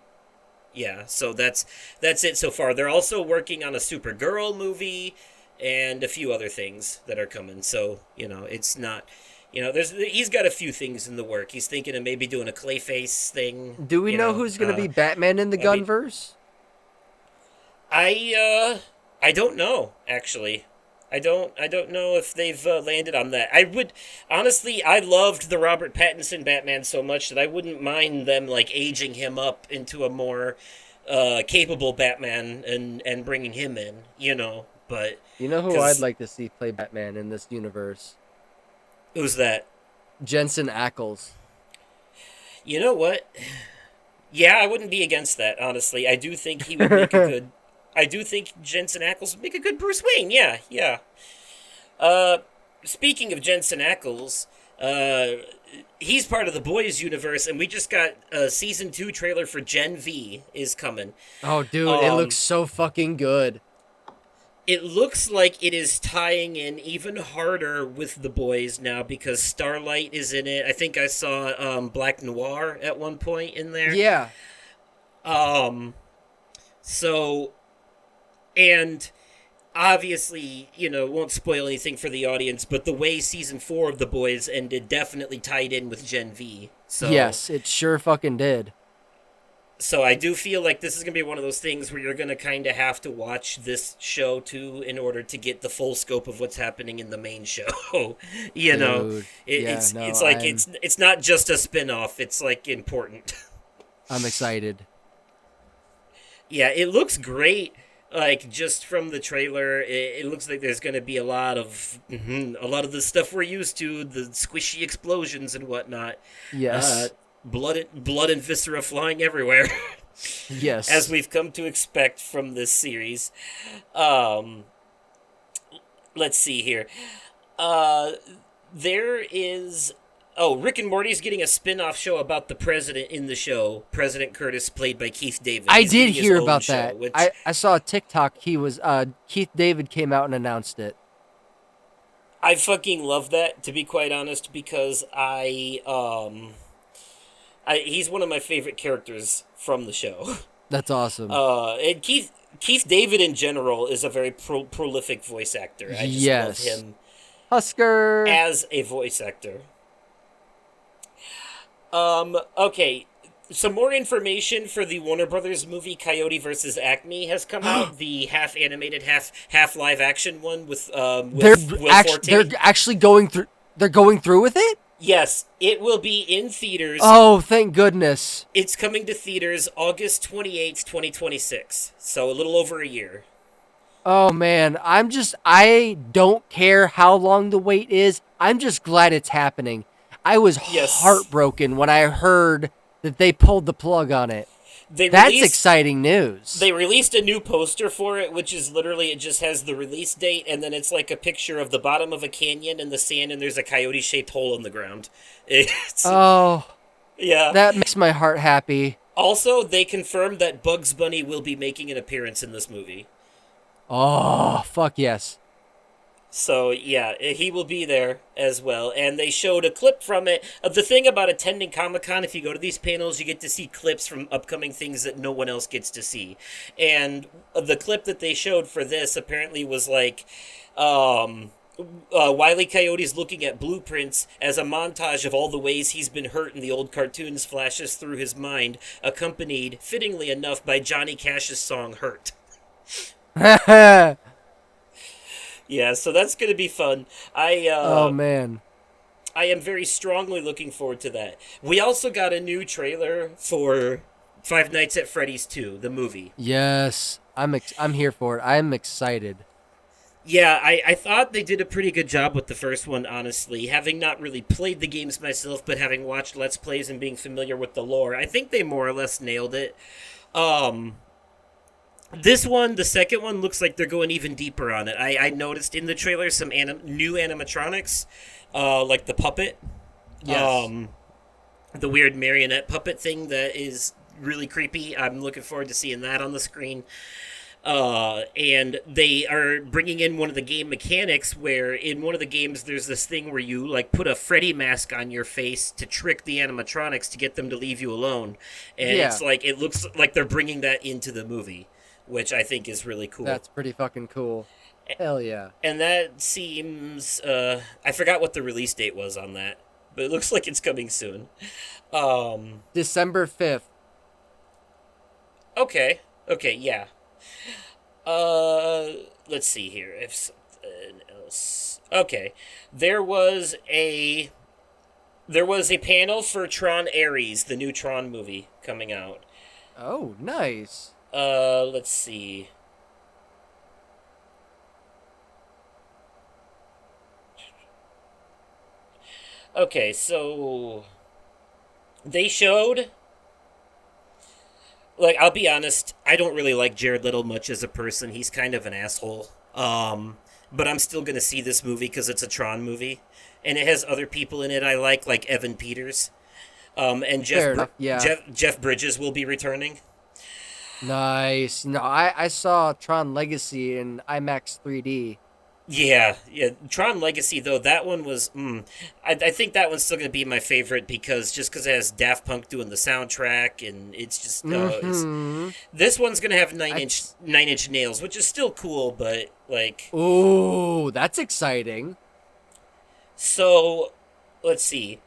Yeah, so that's it so far. They're also working on a Supergirl movie and a few other things that are coming. So, it's not, he's got a few things in the work. He's thinking of maybe doing a Clayface thing.
Do we know who's going to be Batman in the Gunverse?
I don't know, actually. I don't know if they've landed on that. I loved the Robert Pattinson Batman so much that I wouldn't mind them aging him up into a more capable Batman and bringing him in, but
You know who I'd like to see play Batman in this universe?
who's that?
Jensen Ackles.
You know what? Yeah, I wouldn't be against that, honestly. I do think he would make a good I do think Jensen Ackles would make a good Bruce Wayne. Yeah. Speaking of Jensen Ackles, he's part of the Boys universe, and we just got a season 2 trailer for Gen V is coming.
Oh, dude, it looks so fucking good.
It looks like it is tying in even harder with the Boys now because Starlight is in it. I think I saw Black Noir at one point in there.
Yeah.
So, and obviously, won't spoil anything for the audience, but the way season 4 of The Boys ended definitely tied in with Gen V. So,
yes, it sure fucking did.
So I do feel like this is going to be one of those things where you're going to kind of have to watch this show too in order to get the full scope of what's happening in the main show.
Dude,
it's not just a spin-off, it's important.
I'm excited.
Yeah, it looks great. Just from the trailer, it looks like there's going to be a lot of the stuff we're used to, the squishy explosions and whatnot.
Yes.
Blood and viscera flying everywhere.
Yes.
As we've come to expect from this series. Let's see here. There is... Oh, Rick and Morty's getting a spin-off show about the president in the show. President Curtis, played by Keith David.
I did hear about that. I saw a TikTok. Keith David came out and announced it.
I fucking love that, to be quite honest, because he's one of my favorite characters from the show.
That's awesome.
And Keith David in general is a very prolific voice actor. I just love him.
Husker
as a voice actor. Okay, some more information for the Warner Brothers movie Coyote vs. Acme has come out. The half animated, half live action one with Will Forte.
They're actually going through. They're going through with it.
Yes, it will be in theaters.
Oh, thank goodness!
It's coming to theaters August 28th, 2026. So a little over a year.
Oh man, I don't care how long the wait is. I'm just glad it's happening. I was heartbroken when I heard that they pulled the plug on it. That's exciting news.
They released a new poster for it, which is literally, it just has the release date, and then it's like a picture of the bottom of a canyon in the sand, and there's a coyote-shaped hole in the ground.
Yeah. That makes my heart happy.
Also, they confirmed that Bugs Bunny will be making an appearance in this movie.
Oh, fuck yes.
So, yeah, he will be there as well. And they showed a clip from it. The thing about attending Comic-Con, if you go to these panels, you get to see clips from upcoming things that no one else gets to see. And the clip that they showed for this apparently was Wile E. Coyote's looking at blueprints as a montage of all the ways he's been hurt in the old cartoons flashes through his mind, accompanied, fittingly enough, by Johnny Cash's song Hurt. Yeah, so that's going to be fun.
Oh, man.
I am very strongly looking forward to that. We also got a new trailer for Five Nights at Freddy's 2, the movie.
Yes, I'm here for it. I'm excited.
Yeah, I thought they did a pretty good job with the first one, honestly. Having not really played the games myself, but having watched Let's Plays and being familiar with the lore, I think they more or less nailed it. Um, this one, the second one, looks like they're going even deeper on it. I noticed in the trailer some new animatronics, like the puppet,
Yes.
the weird marionette puppet thing that is really creepy. I'm looking forward to seeing that on the screen. And they are bringing in one of the game mechanics where in one of the games there's this thing where you like put a Freddy mask on your face to trick the animatronics to get them to leave you alone, and
Yeah.
it's like it looks like they're bringing that into the movie, which I think is really cool.
That's pretty fucking cool. Hell yeah.
And that seems I forgot what the release date was on that, but it looks like it's coming soon.
December 5th.
Okay, yeah. Let's see here. If something else. Okay, there was a panel for Tron Ares, the new Tron movie coming out.
Oh, nice.
Let's see. Okay, so they showed. Like, I'll be honest, I don't really like Jared Leto much as a person. He's kind of an asshole. But I'm still gonna see this movie because it's a Tron movie, and it has other people in it I like Evan Peters. And
Fair enough, yeah.
Jeff Bridges will be returning.
Nice. No, I saw Tron Legacy in IMAX 3D.
Yeah. Tron Legacy though, that one was. I think that one's still gonna be my favorite because it has Daft Punk doing the soundtrack, and it's just. This one's gonna have Nine Inch Nails, which is still cool, but like.
Ooh, that's exciting.
So, let's see.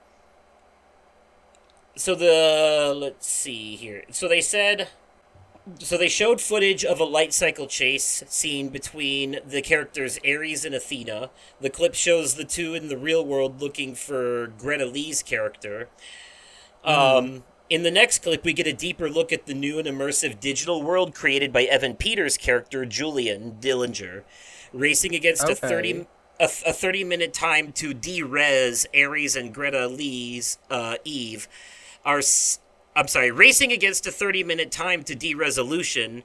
Let's see here. So they showed footage of a light cycle chase scene between the characters Ares and Athena. The clip shows the two in the real world looking for Greta Lee's character. In the next clip, we get a deeper look at the new and immersive digital world created by Evan Peters' character Julian Dillinger, racing against a 30-minute time to de-res Ares and Greta Lee's Eve. Racing against a 30-minute time to de-resolution,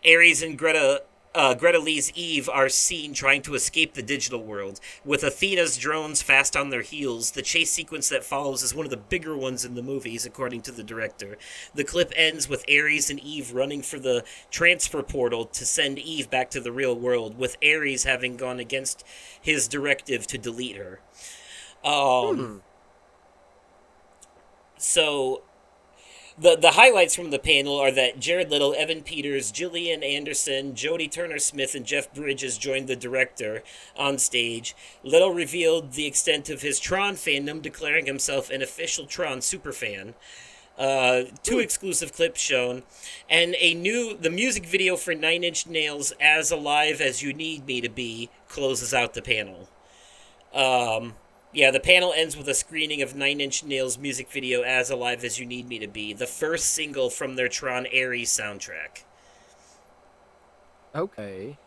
Ares and Greta Lee's Eve are seen trying to escape the digital world. With Athena's drones fast on their heels, the chase sequence that follows is one of the bigger ones in the movies, according to the director. The clip ends with Ares and Eve running for the transfer portal to send Eve back to the real world, with Ares having gone against his directive to delete her. So... The highlights from the panel are that Jared Leto, Evan Peters, Gillian Anderson, Jodie Turner-Smith, and Jeff Bridges joined the director on stage. Leto revealed the extent of his Tron fandom, declaring himself an official Tron superfan. 2 exclusive clips shown, and the music video for Nine Inch Nails' "As Alive as You Need Me to Be" closes out the panel. The panel ends with a screening of Nine Inch Nails' music video "As Alive as You Need Me to Be," the first single from their Tron Ares soundtrack.
Okay.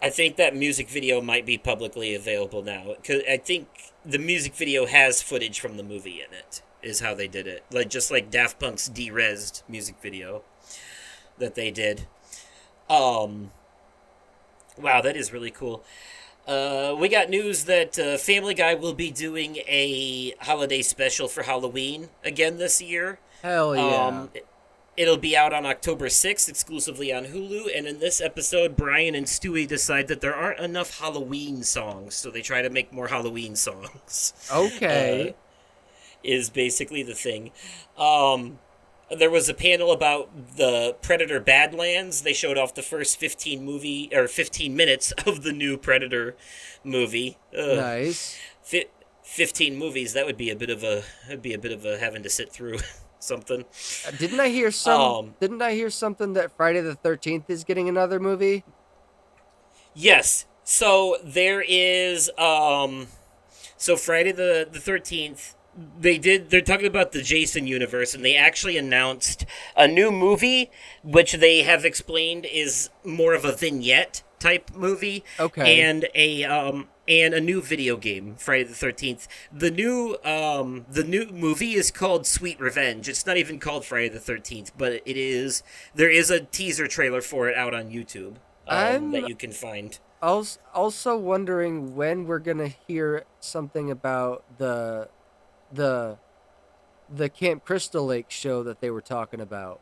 I think that music video might be publicly available now, because I think the music video has footage from the movie in it, is how they did it. Just like Daft Punk's de-resed music video that they did. Wow, that is really cool. We got news that Family Guy will be doing a holiday special for Halloween again this year.
Hell yeah.
It'll be out on October 6th, exclusively on Hulu, and in this episode, Brian and Stewie decide that there aren't enough Halloween songs, so they try to make more Halloween songs.
Okay.
Is basically the thing. There was a panel about the Predator Badlands. They showed off the first 15 minutes of the new Predator movie.
Nice.
15 movies. That would be a bit of a having to sit through something.
Didn't I hear something that Friday the 13th is getting another movie?
Yes. So there is so Friday the 13th, they're talking about the Jason universe, and they actually announced a new movie, which they have explained is more of a vignette type movie,
Okay.
and a new video game, Friday the 13th. The new movie is called Sweet Revenge. It's not even called Friday the 13th, but there is a teaser trailer for it out on YouTube that
I'm
you can find.
also wondering when we're gonna hear something about the the Camp Crystal Lake show that they were talking about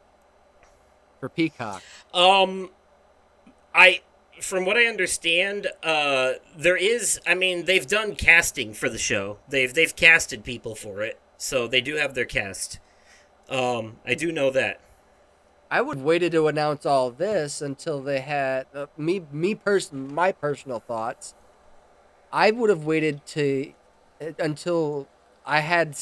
for Peacock.
Um I From what I understand, there is. I mean, they've done casting for the show. They've casted people for it, so they do have their cast. I do know that.
I would have waited to announce all this until they had my personal thoughts. I would have waited to until I had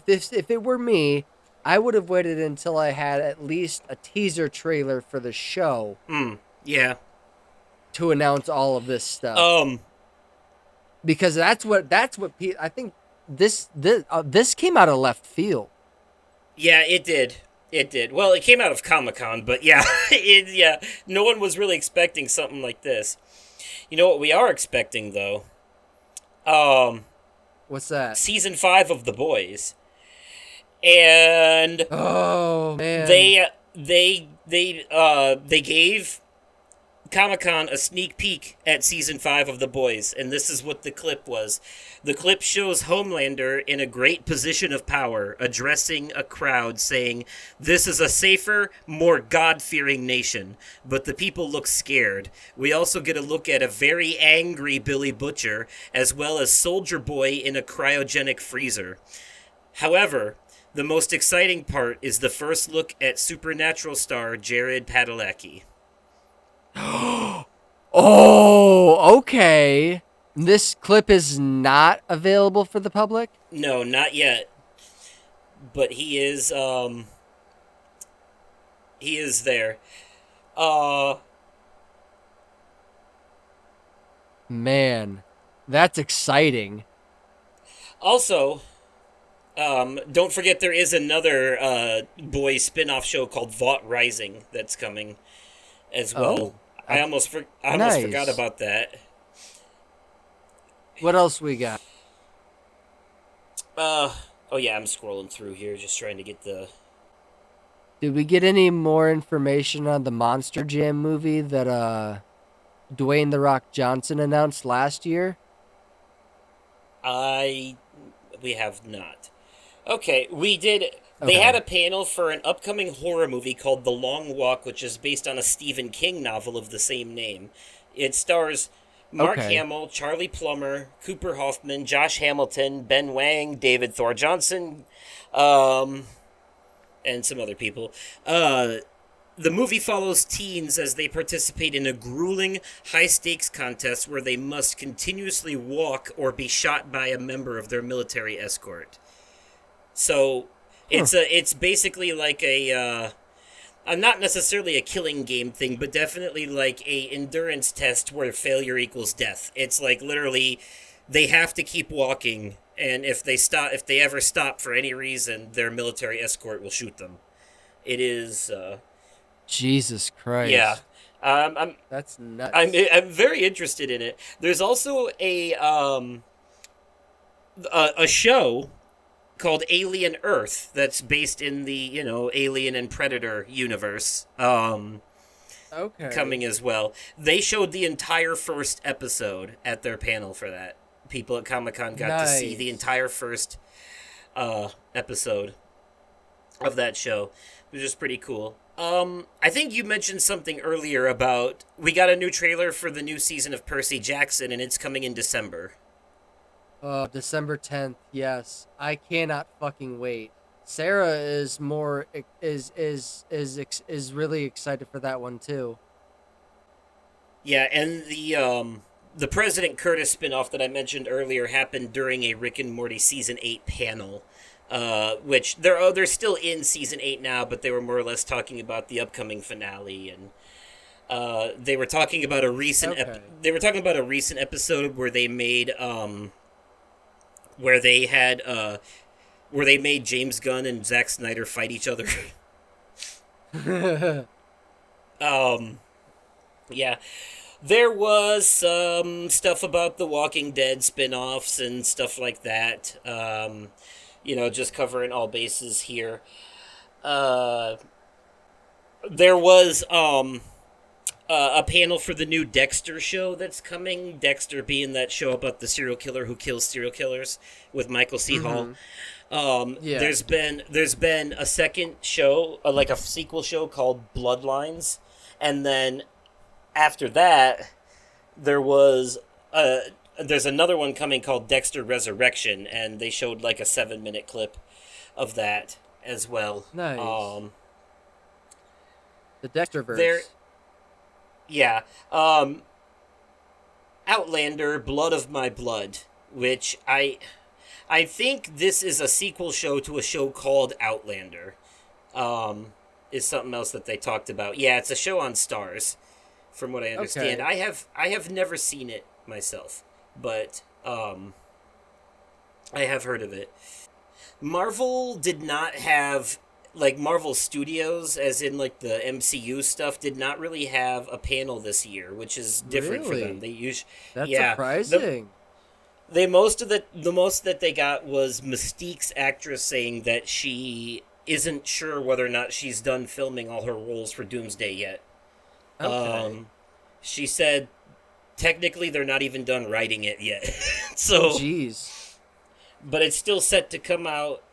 if it were me, I would have waited until I had at least a teaser trailer for the show
Yeah.
to announce all of this stuff.
Um.
Because I think this came out of left field.
Yeah, it did. It did. Well, it came out of Comic-Con, but yeah, yeah. No one was really expecting something like this. You know what we are expecting though?
What's that?
Season 5 of The Boys, and
Oh man.
they gave Comic-Con a sneak peek at season 5 of The Boys, and this is what the clip was. The clip shows Homelander in a great position of power, addressing a crowd saying, "This is a safer, more God-fearing nation," but the people look scared. We also get a look at a very angry Billy Butcher, as well as Soldier Boy in a cryogenic freezer. However, the most exciting part is the first look at Supernatural star Jared Padalecki.
Oh, okay. This clip is not available for the public?
No, not yet. But he is there. Uh
Man, that's exciting.
Also, don't forget there is another boys spin-off show called Vought Rising that's coming as well.
Oh,
I almost
nice.
forgot about that.
What else we got?
Oh yeah, I'm scrolling through here just trying to get the
Did we get any more information on the Monster Jam movie that Dwayne The Rock Johnson announced last year?
We have not. Okay, we did. They
Okay.
had a panel for an upcoming horror movie called The Long Walk, which is based on a Stephen King novel of the same name. It stars Mark
Okay.
Hamill, Charlie Plummer, Cooper Hoffman, Josh Hamilton, Ben Wang, David Thor Johnson, and some other people. The movie follows teens as they participate in a grueling, high-stakes contest where they must continuously walk or be shot by a member of their military escort. So it's basically like not necessarily a killing game thing, but definitely like a endurance test where failure equals death. It's like literally they have to keep walking, and if they ever stop for any reason, their military escort will shoot them. It is
Jesus Christ.
yeah.
That's nuts.
I'm very interested in it. There's also a show called Alien Earth that's based in the, Alien and Predator universe.
Okay.
Coming as well. They showed the entire first episode at their panel for that. People at Comic-Con got to see the
Nice.
entire first episode of that show, which is pretty cool. I think you mentioned something earlier about we got a new trailer for the new season of Percy Jackson, and it's coming in December.
December 10th. Yes. I cannot fucking wait. Sarah is really excited for that one too.
Yeah, and the President Curtis spinoff that I mentioned earlier happened during a Rick and Morty season 8 panel, which they're still in season 8 now, but they were more or less talking about the upcoming finale, and they were talking about a recent they were talking about a recent episode where they made where they made James Gunn and Zack Snyder fight each other. Yeah. There was some stuff about the Walking Dead spin-offs and stuff like that. Just covering all bases here. Uh, there was a panel for the new Dexter show that's coming. Dexter being that show about the serial killer who kills serial killers with Michael C. Hall.
Yeah.
There's been a second show, like a sequel show called Bloodlines, and then after that, there's another one coming called Dexter Resurrection, and they showed like a 7-minute clip of that as well.
Nice. The Dexterverse.
Yeah. Outlander, Blood of My Blood, which I think this is a sequel show to a show called Outlander. Is something else that they talked about. Yeah, it's a show on Stars, from what I understand.
Okay.
I have never seen it myself, but I have heard of it. Marvel did not have, like, Marvel Studios, as in like the MCU stuff, did not really have a panel this year, which is different for them.
That's
yeah,
surprising.
the most that they got was Mystique's actress saying that she isn't sure whether or not she's done filming all her roles for Doomsday yet.
Okay.
She said technically they're not even done writing it yet. So,
Jeez.
but it's still set to come out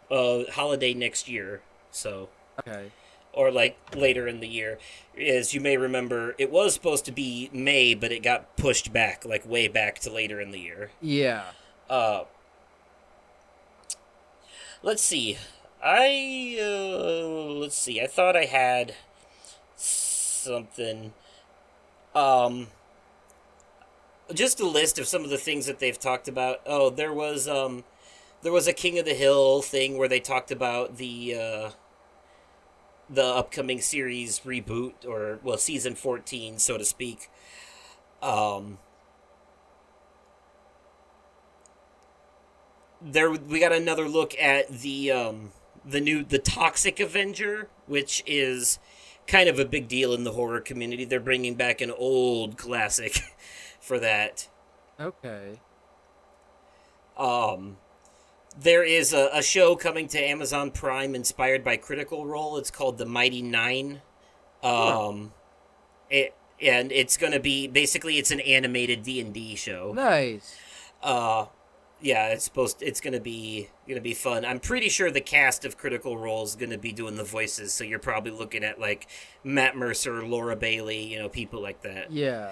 holiday next year. So,
Okay.
or like later in the year. As you may remember, it was supposed to be May, but it got pushed back, like way back to later in the year.
Yeah.
Let's see. I thought I had something. Just a list of some of the things that they've talked about. Oh, there was a King of the Hill thing where they talked about the upcoming series reboot, or well, season 14, so to speak. We got another look at the Toxic Avenger, which is kind of a big deal in the horror community. They're bringing back an old classic for that.
Okay.
There is a show coming to Amazon Prime inspired by Critical Role. It's called The Mighty Nine. And it's going to be, basically it's an animated D&D show.
Nice.
Yeah, it's going to be fun. I'm pretty sure the cast of Critical Role is going to be doing the voices, so you're probably looking at like Matt Mercer, Laura Bailey, people like that.
Yeah.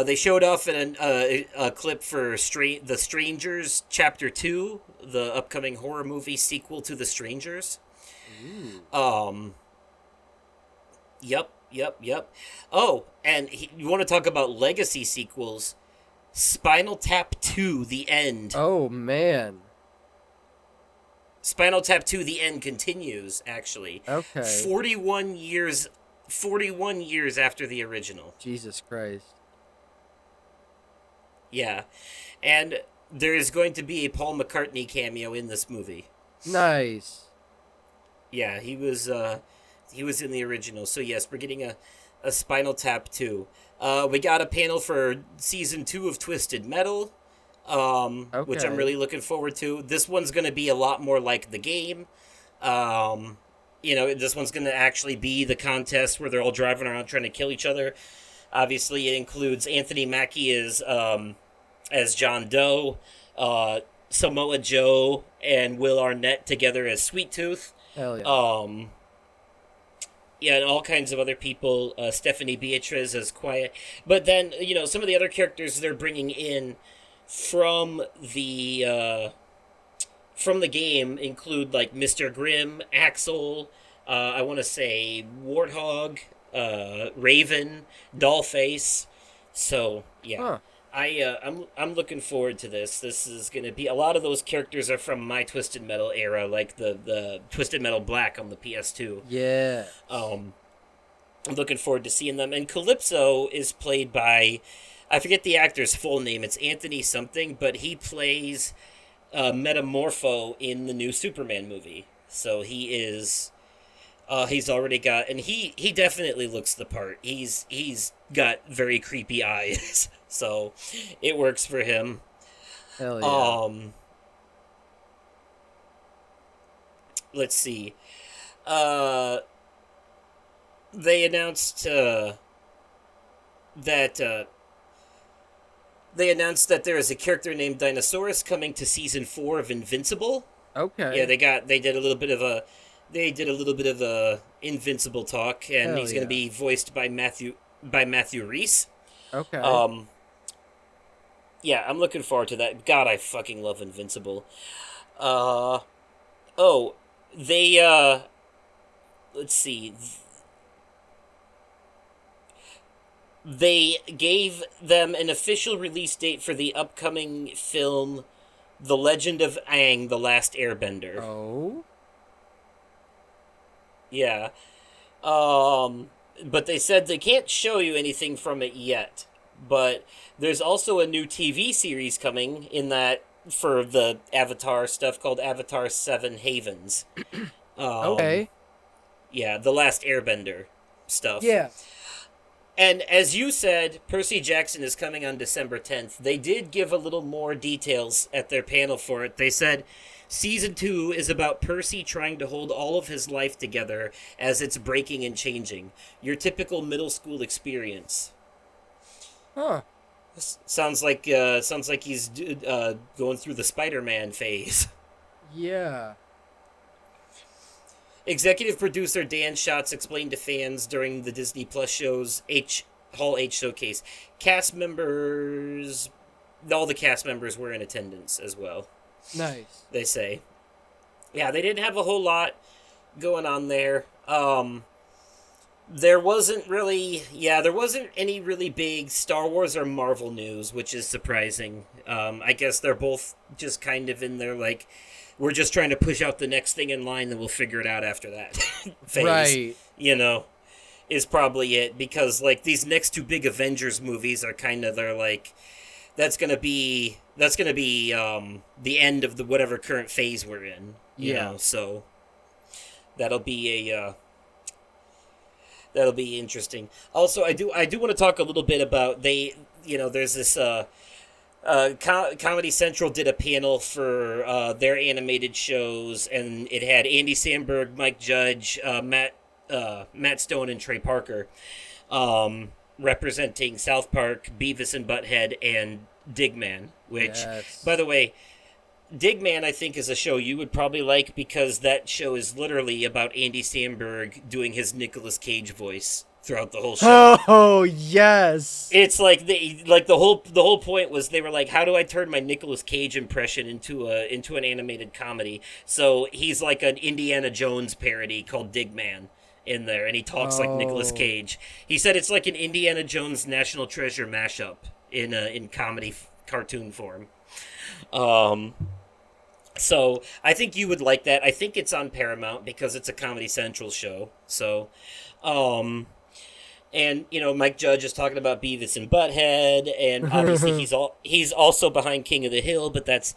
They showed off in a clip for The Strangers Chapter 2, the upcoming horror movie sequel to The Strangers.
Ooh.
Yep. Oh, and you want to talk about legacy sequels? Spinal Tap 2, The End.
Oh, man.
Spinal Tap 2, The End continues, actually.
Okay.
41 years after the original.
Jesus Christ.
Yeah. And there is going to be a Paul McCartney cameo in this movie.
Nice.
Yeah, he was in the original. So yes, we're getting a Spinal Tap 2. We got a panel for season 2 of Twisted Metal, which I'm really looking forward to. This one's going to be a lot more like the game. This one's going to actually be the contest where they're all driving around trying to kill each other. Obviously, it includes Anthony Mackie as John Doe, Samoa Joe and Will Arnett together as Sweet Tooth.
Hell yeah.
Yeah, and all kinds of other people. Stephanie Beatriz as Quiet. But then, some of the other characters they're bringing in from the game include, like, Mr. Grimm, Axel, I want to say Warthog, Raven, Dollface. So, yeah.
Huh.
I'm looking forward to this. This is going to be... A lot of those characters are from my Twisted Metal era, like the Twisted Metal Black on the PS2.
Yeah.
I'm looking forward to seeing them. And Calypso is played by... I forget the actor's full name. It's Anthony something, but he plays Metamorpho in the new Superman movie. So he's already got, and he definitely looks the part. He's got very creepy eyes, so it works for him.
Hell yeah.
Let's see. Uh, they announced that there is a character named Dinosaurus coming to season 4 of Invincible.
Okay.
Yeah, they did a little bit of a Invincible talk, and
Hell
he's going
yeah.
to be voiced by Matthew Reese.
Okay.
Yeah, I'm looking forward to that. God, I fucking love Invincible. Oh, they let's see. They gave them an official release date for the upcoming film The Legend of Aang: The Last Airbender.
Oh.
Yeah. But they said they can't show you anything from it yet. But there's also a new TV series coming in that for the Avatar stuff called Avatar 7 Havens.
Okay.
Yeah, The Last Airbender stuff.
Yeah.
And as you said, Percy Jackson is coming on December 10th. They did give a little more details at their panel for it. They said Season 2 is about Percy trying to hold all of his life together as it's breaking and changing. Your typical middle school experience.
Huh.
Sounds like he's going through the Spider-Man phase.
Yeah.
Executive producer Dan Schatz explained to fans during the Disney Plus show's Hall H showcase. All the cast members were in attendance as well.
Nice.
They say. Yeah, they didn't have a whole lot going on there. There wasn't any really big Star Wars or Marvel news, which is surprising. I guess they're both just kind of in their, like, we're just trying to push out the next thing in line, then we'll figure it out after that phase.
Right.
Is probably it. Because, like, these next two big Avengers movies are kind of, they're like, that's gonna be the end of the whatever current phase we're in. You know, so that'll be interesting. Also, I do want to talk a little bit about there's this Comedy Central did a panel for their animated shows, and it had Andy Samberg, Mike Judge, Matt Stone, and Trey Parker representing South Park, Beavis and Butthead, and Digman. Which, by the way, Digman, I think, is a show you would probably like because that show is literally about Andy Samberg doing his Nicolas Cage voice throughout the whole show.
Oh yes.
It's like the whole point was they were like, how do I turn my Nicolas Cage impression into an animated comedy? So he's like an Indiana Jones parody called Digman in there, and he talks like Nicolas Cage. He said it's like an Indiana Jones National Treasure mashup in comedy cartoon form. So I think you would like that. I think it's on Paramount because it's a Comedy Central show. So, and Mike Judge is talking about Beavis and Butthead, and obviously he's also behind King of the Hill, but that's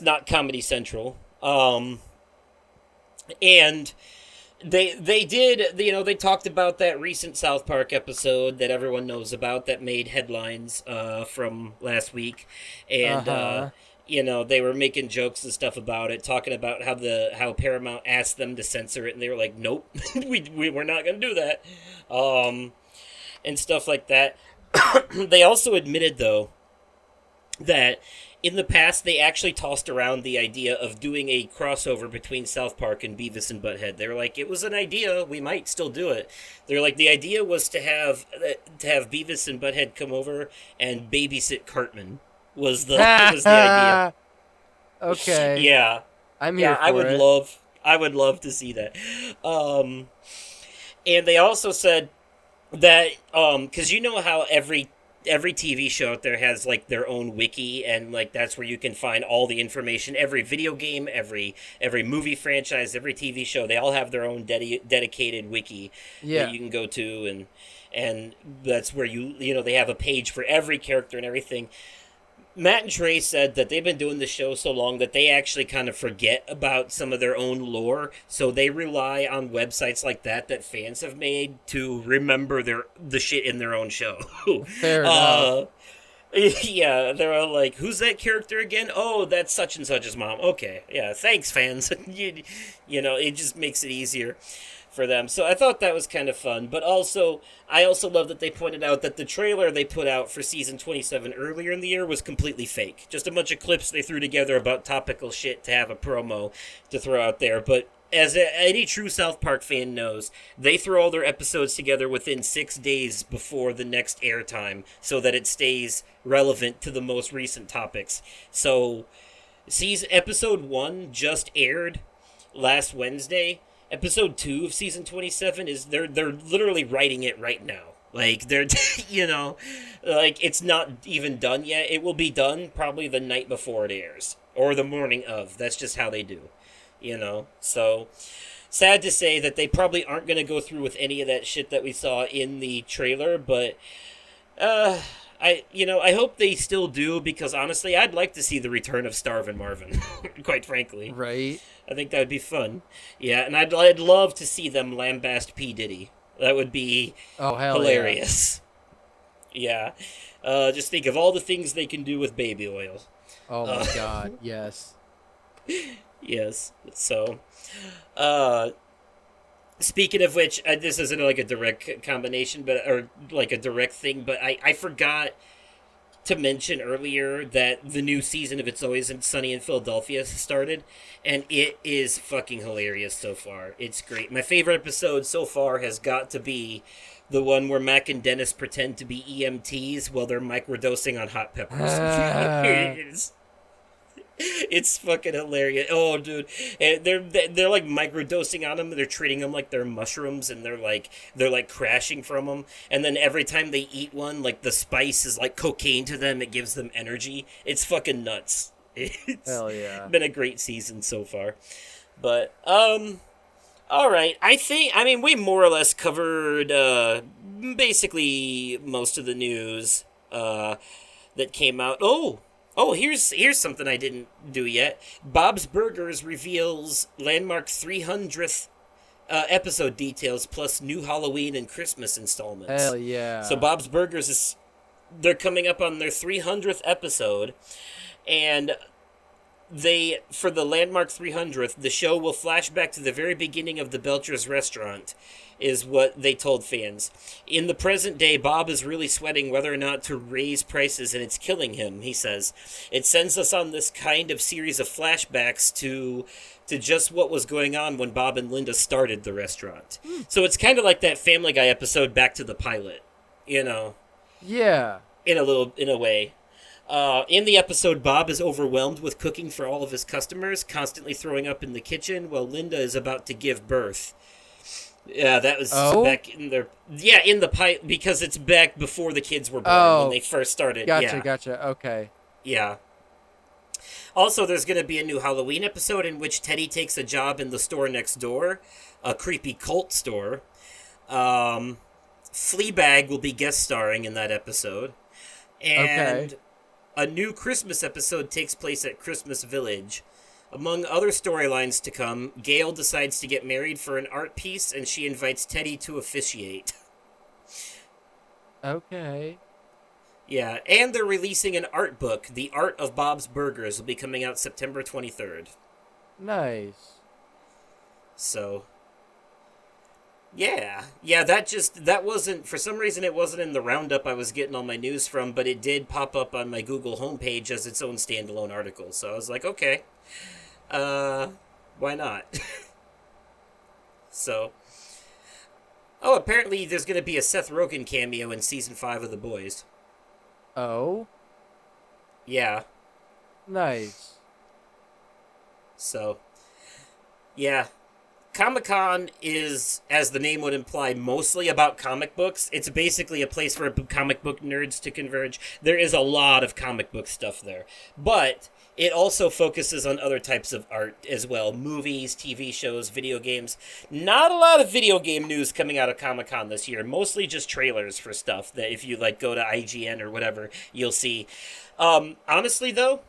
not Comedy Central. And they did, they talked about that recent South Park episode that everyone knows about that made headlines from last week, and they were making jokes and stuff about it, talking about how Paramount asked them to censor it, and they were like, nope, we're not going to do that, and stuff like that. They also admitted, though, that in the past they actually tossed around the idea of doing a crossover between South Park and Beavis and Butthead. They were like, it was an idea, we might still do it. They're like, the idea was to have Beavis and Butthead come over and babysit Cartman. Was the idea.
Okay.
Yeah.
I'm here for it.
I would love to see that. And they also said that cuz how every TV show out there has like their own wiki, and like that's where you can find all the information. Every video game, every movie franchise, every TV show, they all have their own dedicated wiki that you can go to, and that's where they have a page for every character and everything. Matt and Trey said that they've been doing the show so long that they actually kind of forget about some of their own lore, so they rely on websites like that fans have made to remember the shit in their own show.
Fair enough.
uh, yeah, they're all like, "Who's that character again?" "Oh, that's such and such's mom." "Okay, yeah, thanks, fans." You know, it just makes it easier for them. So I thought that was kind of fun. But also, I also love that they pointed out that the trailer they put out for season 27 earlier in the year was completely fake. Just a bunch of clips they threw together about topical shit to have a promo to throw out there. But as any true South Park fan knows, they throw all their episodes together within 6 days before the next airtime so that it stays relevant to the most recent topics. So, episode 1 just aired last Wednesday. Episode 2 of season 27 is they're literally writing it right now. Like they're you know, like it's not even done yet. It will be done probably the night before it airs or the morning of. That's just how they do. You know. So sad to say that they probably aren't going to go through with any of that shit that we saw in the trailer, but I hope they still do, because honestly, I'd like to see the return of Starvin' Marvin, quite frankly.
Right.
I think that would be fun. Yeah, and I'd love to see them lambast P. Diddy. That would be
Oh, hell
hilarious. Yeah. Just think of all the things they can do with baby oil.
Yeah. Oh, my God. Yes.
Yes. So, speaking of which, this isn't like a direct combination, or like a direct thing, but I forgot to mention earlier that the new season of It's Always Sunny in Philadelphia started, and it is fucking hilarious so far. It's great. My favorite episode so far has got to be the one where Mac and Dennis pretend to be EMTs while they're microdosing on hot peppers. It's fucking hilarious. Oh, dude, and they're like microdosing on them. They're treating them like they're mushrooms, and they're like crashing from them. And then every time they eat one, like the spice is like cocaine to them. It gives them energy. It's fucking nuts. It's
Hell yeah.
been a great season so far. But all right. I mean, we more or less covered basically most of the news that came out. Oh, here's something I didn't do yet. Bob's Burgers reveals Landmark 300th episode details plus new Halloween and Christmas installments.
Hell yeah.
So Bob's Burgers they're coming up on their 300th episode, and for the Landmark 300th, the show will flash back to the very beginning of the Belcher's restaurant, is what they told fans. In the present day, Bob is really sweating whether or not to raise prices, and it's killing him, he says. It sends us on this kind of series of flashbacks to just what was going on when Bob and Linda started the restaurant. So it's kind of like that Family Guy episode, Back to the Pilot, you know,
Yeah.
in a way. In the episode, Bob is overwhelmed with cooking for all of his customers, constantly throwing up in the kitchen while Linda is about to give birth. Yeah, that was back in their... Yeah, in the pipe, because it's back before the kids were born, when they first started.
Gotcha. Okay.
Yeah. Also, there's going to be a new Halloween episode in which Teddy takes a job in the store next door, a creepy cult store. Fleabag will be guest starring in that episode. And a new Christmas episode takes place at Christmas Village. Among other storylines to come, Gail decides to get married for an art piece, and she invites Teddy to officiate.
Okay.
Yeah, and they're releasing an art book. The Art of Bob's Burgers will be coming out September 23rd.
Nice.
So, yeah, that wasn't, for some reason it wasn't in the roundup I was getting all my news from, but it did pop up on my Google homepage as its own standalone article. So I was like, okay, why not? So, apparently there's going to be a Seth Rogen cameo in season 5 of The Boys.
Oh?
Yeah.
Nice.
So, yeah. Comic-Con is, as the name would imply, mostly about comic books. It's basically a place for comic book nerds to converge. There is a lot of comic book stuff there. But it also focuses on other types of art as well. Movies, TV shows, video games. Not a lot of video game news coming out of Comic-Con this year. Mostly just trailers for stuff that if you like go to IGN or whatever, you'll see. Honestly, though,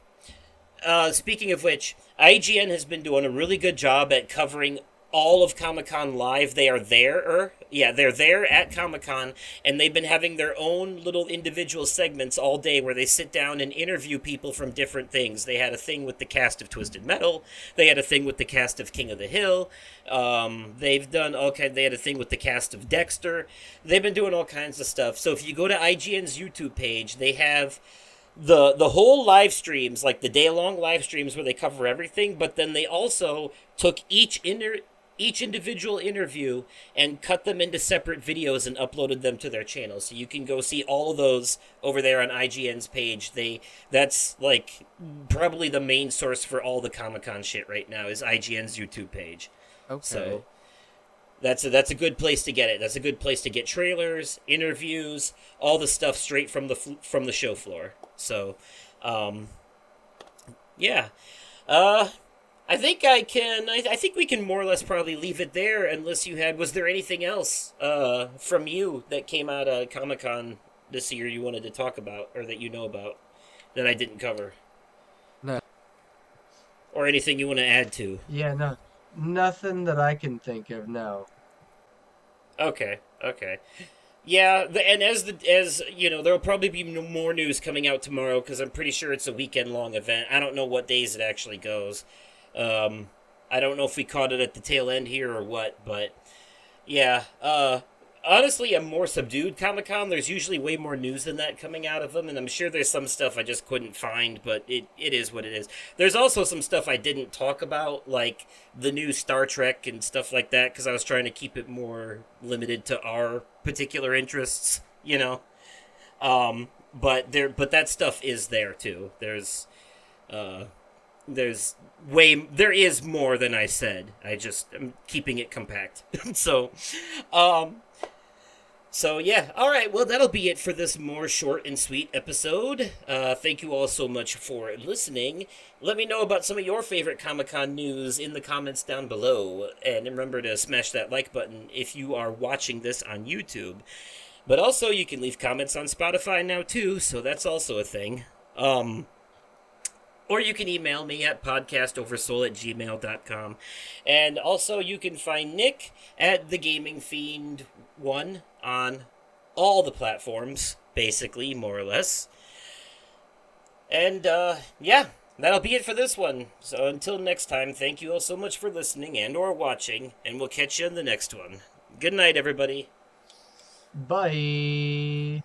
speaking of which, IGN has been doing a really good job at covering all of Comic-Con live. They are there, they're there at Comic-Con, and they've been having their own little individual segments all day where they sit down and interview people from different things. They had a thing with the cast of Twisted Metal. They had a thing with the cast of King of the Hill. They've done they had a thing with the cast of Dexter. They've been doing all kinds of stuff. So if you go to IGN's YouTube page, they have the whole live streams, like the day-long live streams where they cover everything, but then they also took each individual interview and cut them into separate videos and uploaded them to their channel. So you can go see all of those over there on IGN's page. That's like probably the main source for all the Comic-Con shit right now is IGN's YouTube page.
Okay.
So that's a good place to get it. That's a good place to get trailers, interviews, all the stuff straight from the show floor. So, yeah. I think we can more or less probably leave it there unless was there anything else from you that came out of Comic-Con this year you wanted to talk about or that you know about that I didn't cover?
No.
Or anything you want to add to?
Yeah, no. Nothing that I can think of, no.
Okay. Yeah, and as you know, there'll probably be more news coming out tomorrow because I'm pretty sure it's a weekend-long event. I don't know what days it actually goes. I don't know if we caught it at the tail end here or what, but yeah. Honestly, a more subdued Comic-Con. There's usually way more news than that coming out of them, and I'm sure there's some stuff I just couldn't find, but it is what it is. There's also some stuff I didn't talk about, like the new Star Trek and stuff like that, because I was trying to keep it more limited to our particular interests, you know. But that stuff is there too. There is more than I said. I'm keeping it compact. So yeah, all right, well, that'll be it for this more short and sweet episode. Thank you all so much for listening. Let me know about some of your favorite Comic-Con news in the comments down below. And remember to smash that like button if you are watching this on YouTube. But also, you can leave comments on Spotify now, too, so that's also a thing. Or you can email me at podcastoversoul@gmail.com. And also, you can find Nick at The Gaming Fiend 1 on all the platforms, basically, more or less. And, yeah, that'll be it for this one. So until next time, thank you all so much for listening and or watching, and we'll catch you in the next one. Good night, everybody.
Bye.